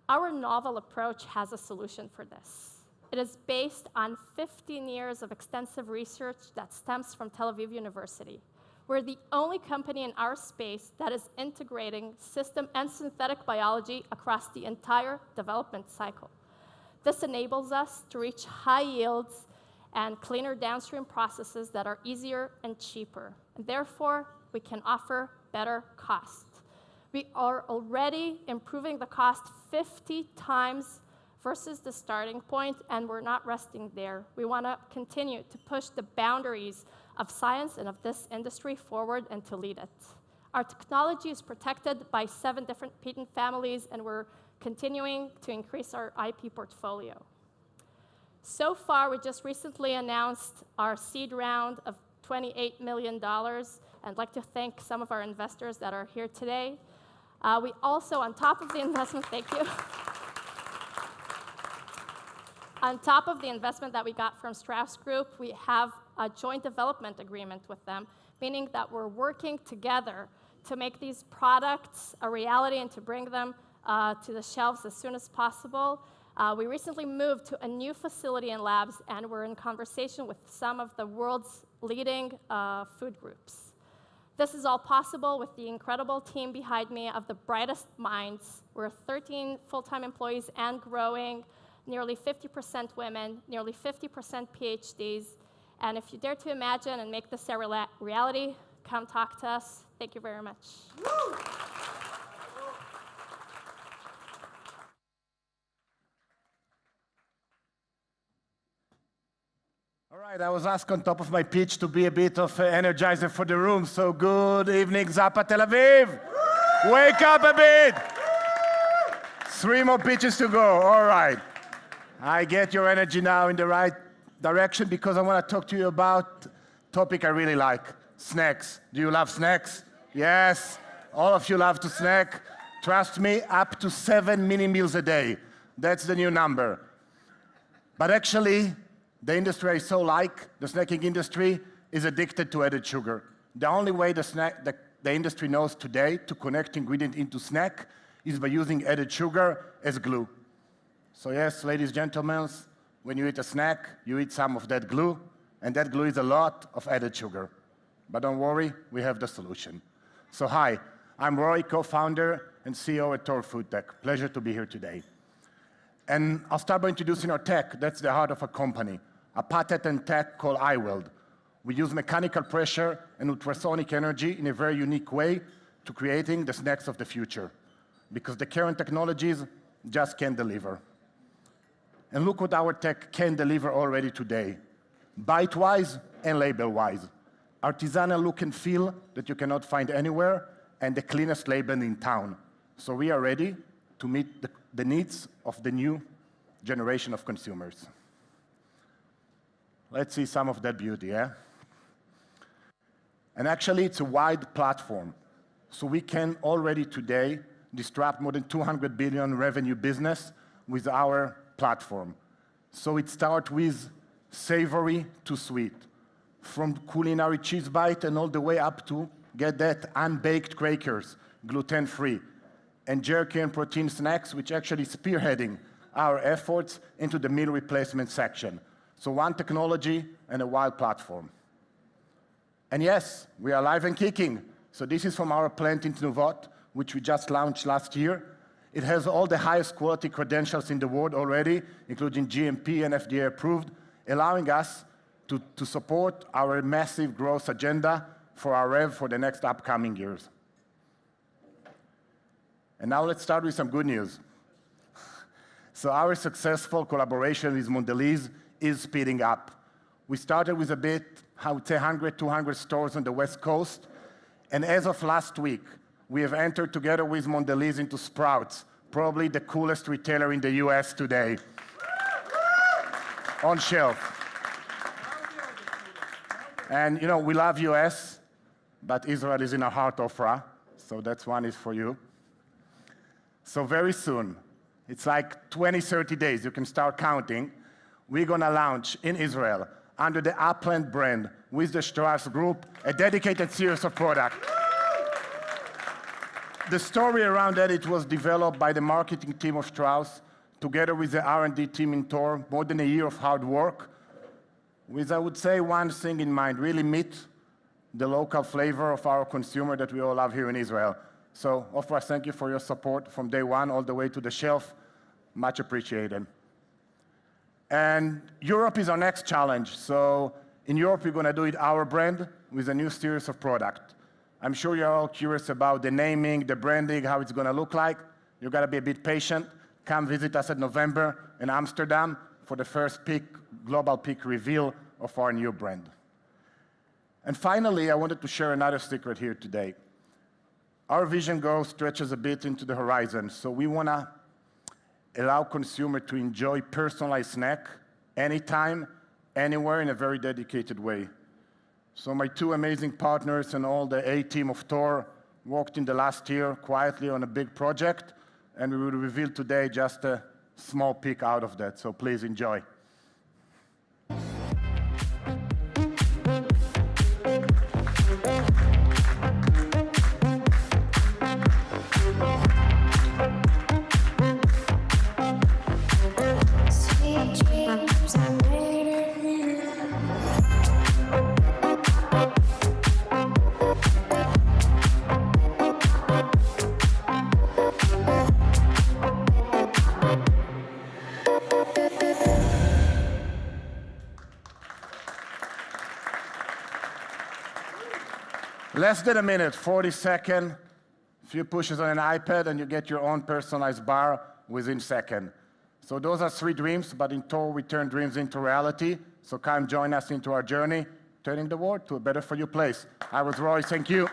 Our novel approach has a solution for this. It is based on 15 years of extensive research that stems from Tel Aviv University. We're the only company in our space that is integrating system and synthetic biology across the entire development cycle. This enables us to reach high yields and cleaner downstream processes that are easier and cheaper. And therefore, we can offer better cost. We are already improving the cost 50 times versus the starting point, and we're not resting there. We want to continue to push the boundaries of science and of this industry forward and to lead it. Our technology is protected by 7 different patent families, and we're continuing to increase our IP portfolio. So far, we just recently announced our seed round of $28 million. I'd like to thank some of our investors that are here today. We also, on top of the investment, thank you. On top of the investment that we got from Strauss Group, we have a joint development agreement with them, meaning that we're working together to make these products a reality and to bring them to the shelves as soon as possible. We recently moved to a new facility and labs, and we're in conversation with some of the world's leading food groups. This is all possible with the incredible team behind me of the brightest minds. We're 13 full-time employees and growing, nearly 50% women, nearly 50% PhDs. And if you dare to imagine and make this a reality, come talk to us. Thank you very much. All right, I was asked on top of my pitch to be a bit of an energizer for the room. So good evening, Zappa Tel Aviv. Wake up a bit. 3 more pitches to go. All right. I get your energy now in the right direction because I want to talk to you about a topic I really like, snacks. Do you love snacks? Yes. All of you love to snack. Trust me, up to 7 mini meals a day. That's the new number. But actually, the industry I so like, the snacking industry, is addicted to added sugar. The only way the industry knows today to connect ingredient into snack is by using added sugar as glue. So yes, ladies and gentlemen, when you eat a snack, you eat some of that glue, and that glue is a lot of added sugar. But don't worry, we have the solution. So hi, I'm Roy, co-founder and CEO at Era of FoodTech. Pleasure to be here today. And I'll start by introducing our tech. That's the heart of a company. A patented tech called iWeld. We use mechanical pressure and ultrasonic energy in a very unique way to creating the snacks of the future, because the current technologies just can't deliver. And look what our tech can deliver already today, bite-wise and label-wise. Artisanal look and feel that you cannot find anywhere, and the cleanest label in town. So we are ready to meet the needs of the new generation of consumers. Let's see some of that beauty, yeah? And actually, it's a wide platform. So we can already today disrupt more than 200 billion revenue business with our platform. So it starts with savory to sweet, from culinary cheese bite and all the way up to get that unbaked crackers, gluten-free, and jerky and protein snacks, which actually spearheading our efforts into the meal replacement section. So one technology and a wide platform. And yes, we are live and kicking. So this is from our plant in Tnuvot, which we just launched last year. It has all the highest quality credentials in the world already, including GMP and FDA approved, allowing us to support our massive growth agenda for our rev for the next upcoming years. And now let's start with some good news. So our successful collaboration with Mondelez is speeding up. We started with a bit, I would say 100, 200 stores on the West Coast. And as of last week, we have entered together with Mondelez into Sprouts, probably the coolest retailer in the US today, on shelf. And you know, we love US, but Israel is in our heart, Ofra, so that's one is for you. So very soon, it's like 20, 30 days, you can start counting, we're gonna launch in Israel, under the Upland brand, with the Strauss Group, a dedicated series of products. The story around that, it was developed by the marketing team of Strauss, together with the R&D team in Tor, more than a year of hard work, with, I would say, one thing in mind, really meet the local flavor of our consumer that we all love here in Israel. So, Ofra, thank you for your support from day one all the way to the shelf. Much appreciated. And Europe is our next challenge. So in Europe, we're going to do it our brand with a new series of product. I'm sure you're all curious about the naming, the branding, how it's going to look like. You've got to be a bit patient. Come visit us in November in Amsterdam for the first global peak reveal of our new brand. And finally, I wanted to share another secret here today. Our vision goal stretches a bit into the horizon. So we want to allow consumers to enjoy personalized snack anytime, anywhere in a very dedicated way. So my two amazing partners and all the A team of Tor worked in the last year quietly on a big project, and we will reveal today just a small peek out of that. So please enjoy. Less than a minute, 40 seconds, a few pushes on an iPad, and you get your own personalized bar within seconds. So those are 3 dreams, but in total, we turn dreams into reality. So come join us into our journey, turning the world to a better for you place. I was Roy, thank you.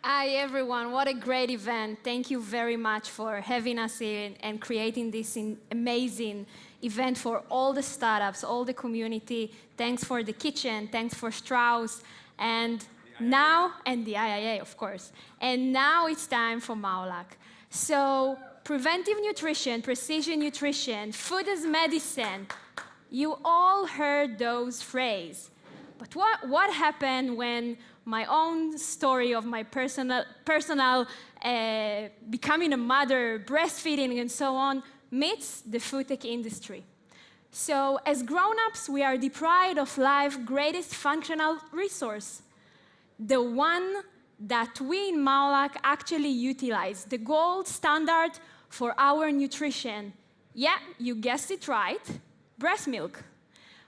Hi, everyone. What a great event. Thank you very much for having us here and creating this amazing event for all the startups, all the community. Thanks for the kitchen. Thanks for Strauss. And now, and the IIA, of course. And now it's time for Maolak. So preventive nutrition, precision nutrition, food as medicine. You all heard those phrases. But what happened when my own story of my personal becoming a mother, breastfeeding, and so on, meets the food tech industry? So as grown-ups, we are deprived of life's greatest functional resource, the one that we in Maolak actually utilize, the gold standard for our nutrition. Yeah, you guessed it right, breast milk.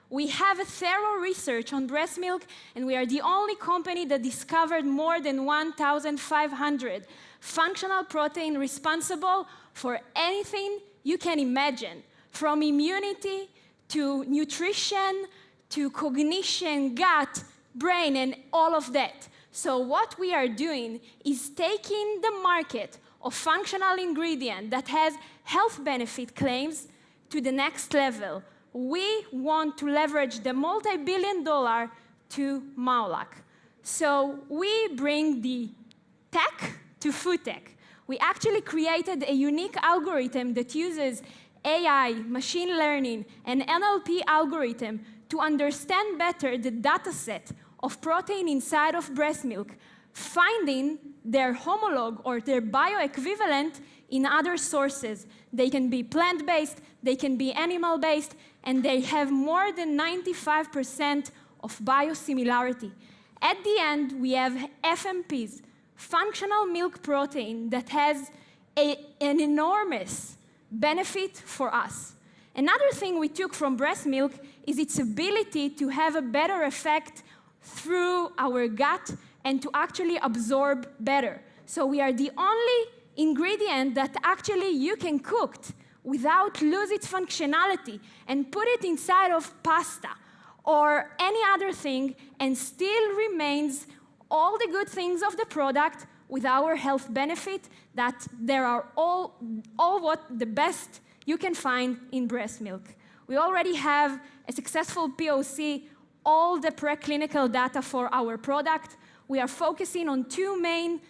We have a thorough research on breast milk, and we are the only company that discovered more than 1,500 functional protein responsible for anything you can imagine, from immunity to nutrition to cognition, gut, brain, and all of that. So what we are doing is taking the market of functional ingredient that has health benefit claims to the next level. We want to leverage the multi-billion-dollar to Maolak. So we bring the tech to food tech. We actually created a unique algorithm that uses AI, machine learning, and NLP algorithm to understand better the data set of protein inside of breast milk, finding their homologue or their bioequivalent in other sources. They can be plant-based, they can be animal-based, and they have more than 95% of biosimilarity. At the end, we have FMPs, functional milk protein, that has an enormous benefit for us. Another thing we took from breast milk is its ability to have a better effect through our gut and to actually absorb better. So we are the only ingredient that actually you can cook without lose its functionality and put it inside of pasta or any other thing and still remains all the good things of the product with our health benefit, that there are all what the best you can find in breast milk. We already have a successful POC, all the preclinical data for our product. We are focusing on 2 main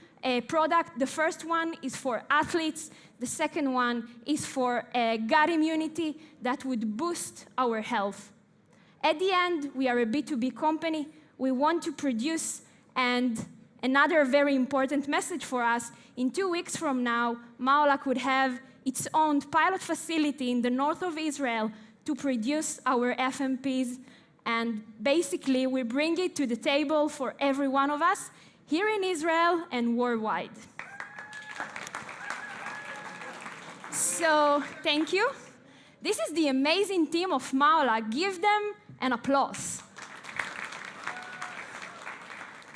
products. The first one is for athletes. The second one is for gut immunity that would boost our health. At the end, we are a B2B company. We want to produce, and another very important message for us, in 2 weeks from now, Maolak would have its own pilot facility in the north of Israel to produce our FMPs, and basically we bring it to the table for every one of us here in Israel and worldwide. So, thank you. This is the amazing team of Maolak. Give them an applause.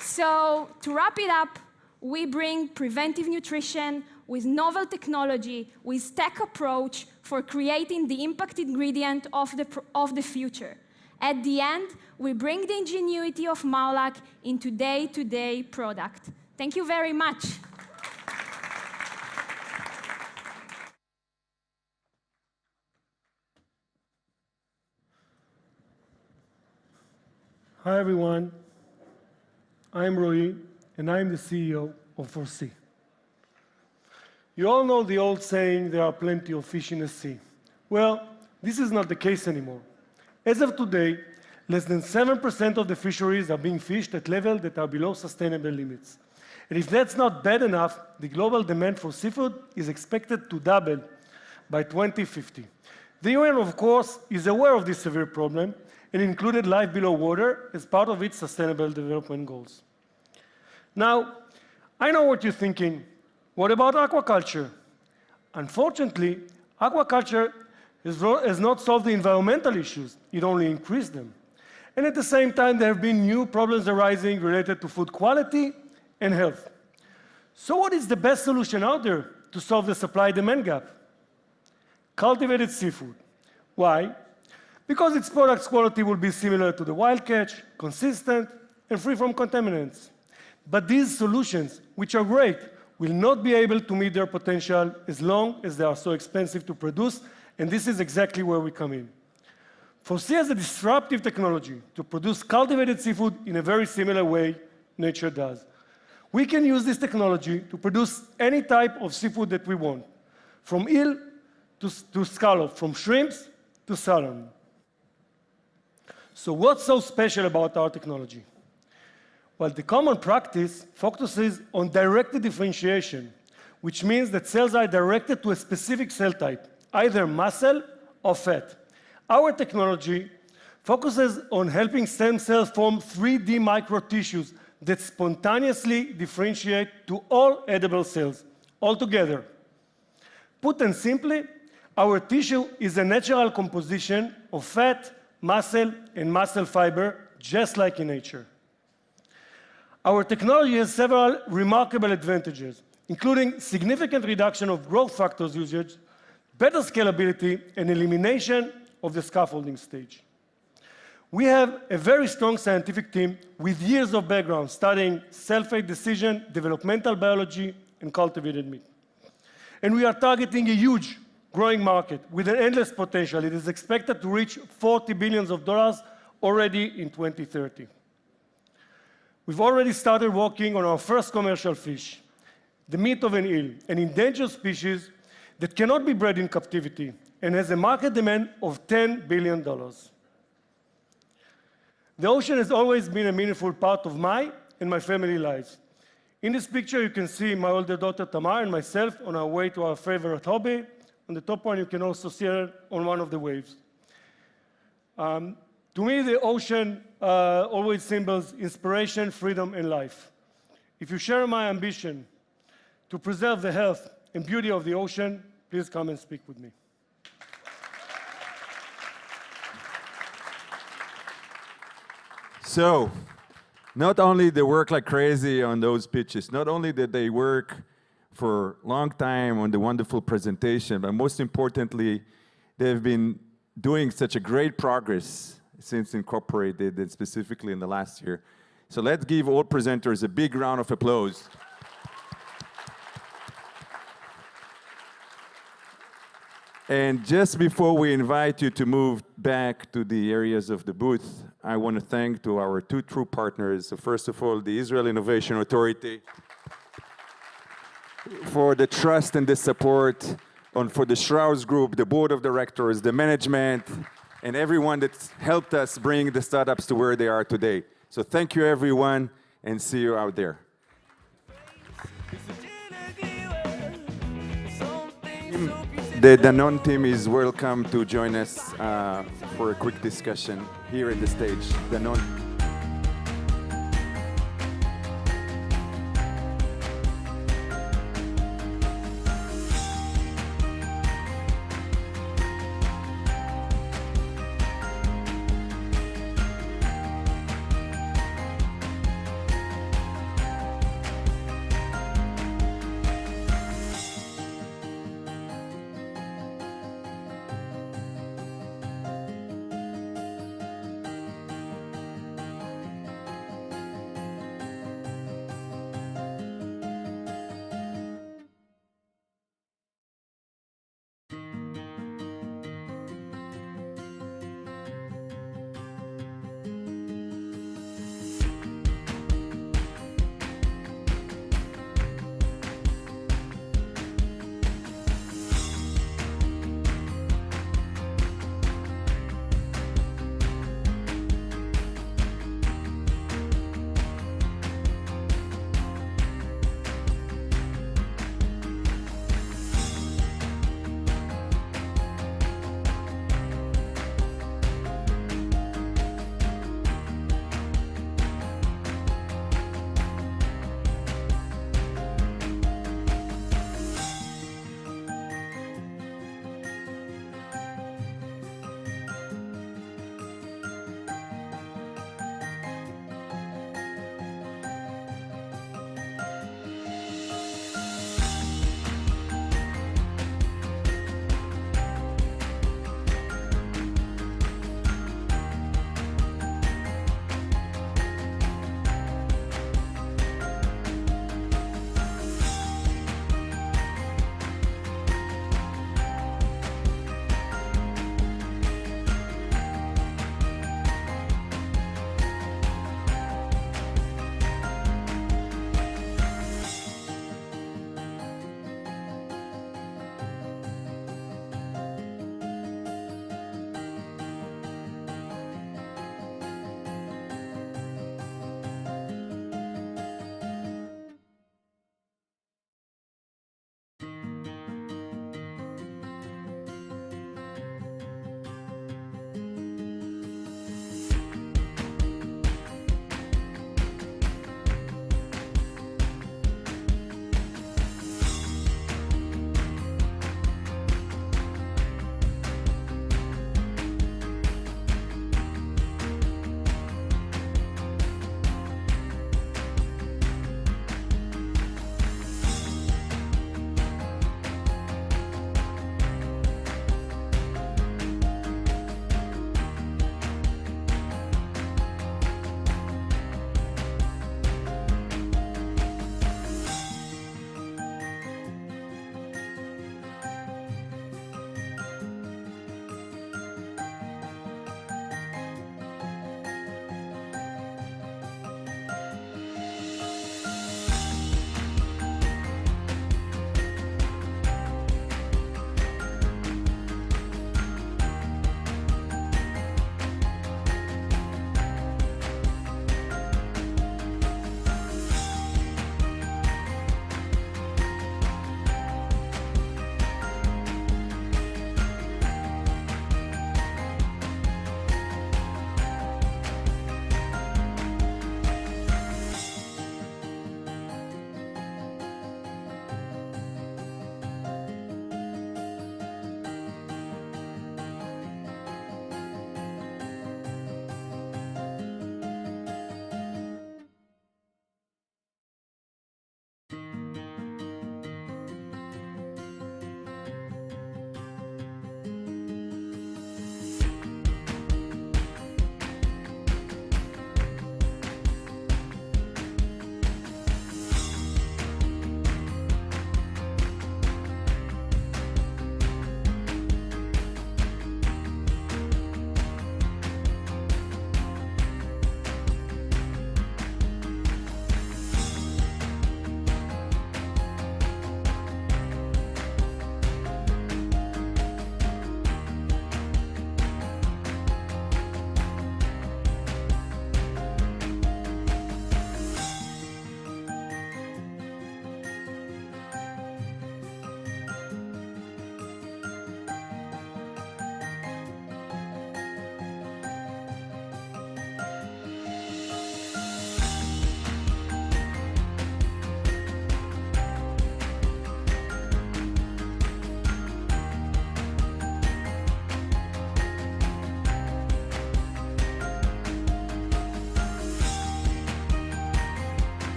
So, to wrap it up, we bring preventive nutrition with novel technology, with tech approach for creating the impact ingredient of the future. At the end, we bring the ingenuity of Maolak into day-to-day product. Thank you very much. Hi, everyone. I'm Roy, and I'm the CEO of 4C. You all know the old saying, there are plenty of fish in the sea. Well, this is not the case anymore. As of today, less than 7% of the fisheries are being fished at levels that are below sustainable limits. And if that's not bad enough, the global demand for seafood is expected to double by 2050. The UN, of course, is aware of this severe problem and included life below water as part of its Sustainable Development Goals. Now, I know what you're thinking. What about aquaculture? Unfortunately, aquaculture has not solved the environmental issues. It only increased them. And at the same time, there have been new problems arising related to food quality and health. So what is the best solution out there to solve the supply-demand gap? Cultivated seafood. Why? Because its product's quality will be similar to the wild catch, consistent, and free from contaminants. But these solutions, which are great, will not be able to meet their potential as long as they are so expensive to produce, and this is exactly where we come in. ForeSea has a disruptive technology to produce cultivated seafood in a very similar way nature does. We can use this technology to produce any type of seafood that we want, from eel to scallop, from shrimps to salmon. So what's so special about our technology? Well, the common practice focuses on directed differentiation, which means that cells are directed to a specific cell type, either muscle or fat. Our technology focuses on helping stem cells form 3D microtissues that spontaneously differentiate to all edible cells, altogether. Put and simply, our tissue is a natural composition of fat, muscle, and muscle fiber, just like in nature. Our technology has several remarkable advantages, including significant reduction of growth factors usage, better scalability, and elimination of the scaffolding stage. We have a very strong scientific team with years of background studying cell-phase decision, developmental biology, and cultivated meat. And we are targeting a huge growing market with an endless potential. It is expected to reach $40 billion already in 2030. We've already started working on our first commercial fish, the meat of an eel, an endangered species that cannot be bred in captivity and has a market demand of $10 billion. The ocean has always been a meaningful part of my and my family lives. In this picture, you can see my older daughter Tamar and myself on our way to our favorite hobby. On the top one, you can also see her on one of the waves. To me, the ocean always symbols inspiration, freedom, and life. If you share my ambition to preserve the health and beauty of the ocean, please come and speak with me. So, not only they work like crazy on those pitches, not only did they work for a long time on the wonderful presentation, but most importantly, they've been doing such a great progress since incorporated, and specifically in the last year. So let's give all presenters a big round of applause. And just before we invite you to move back to the areas of the booth, I want to thank to our two true partners. So first of all, the Israel Innovation Authority for the trust and the support, and for the Strauss Group, the board of directors, the management, and everyone that's helped us bring the startups to where they are today. So thank you, everyone, and see you out there. The Danone team is welcome to join us for a quick discussion here at the stage. Danone.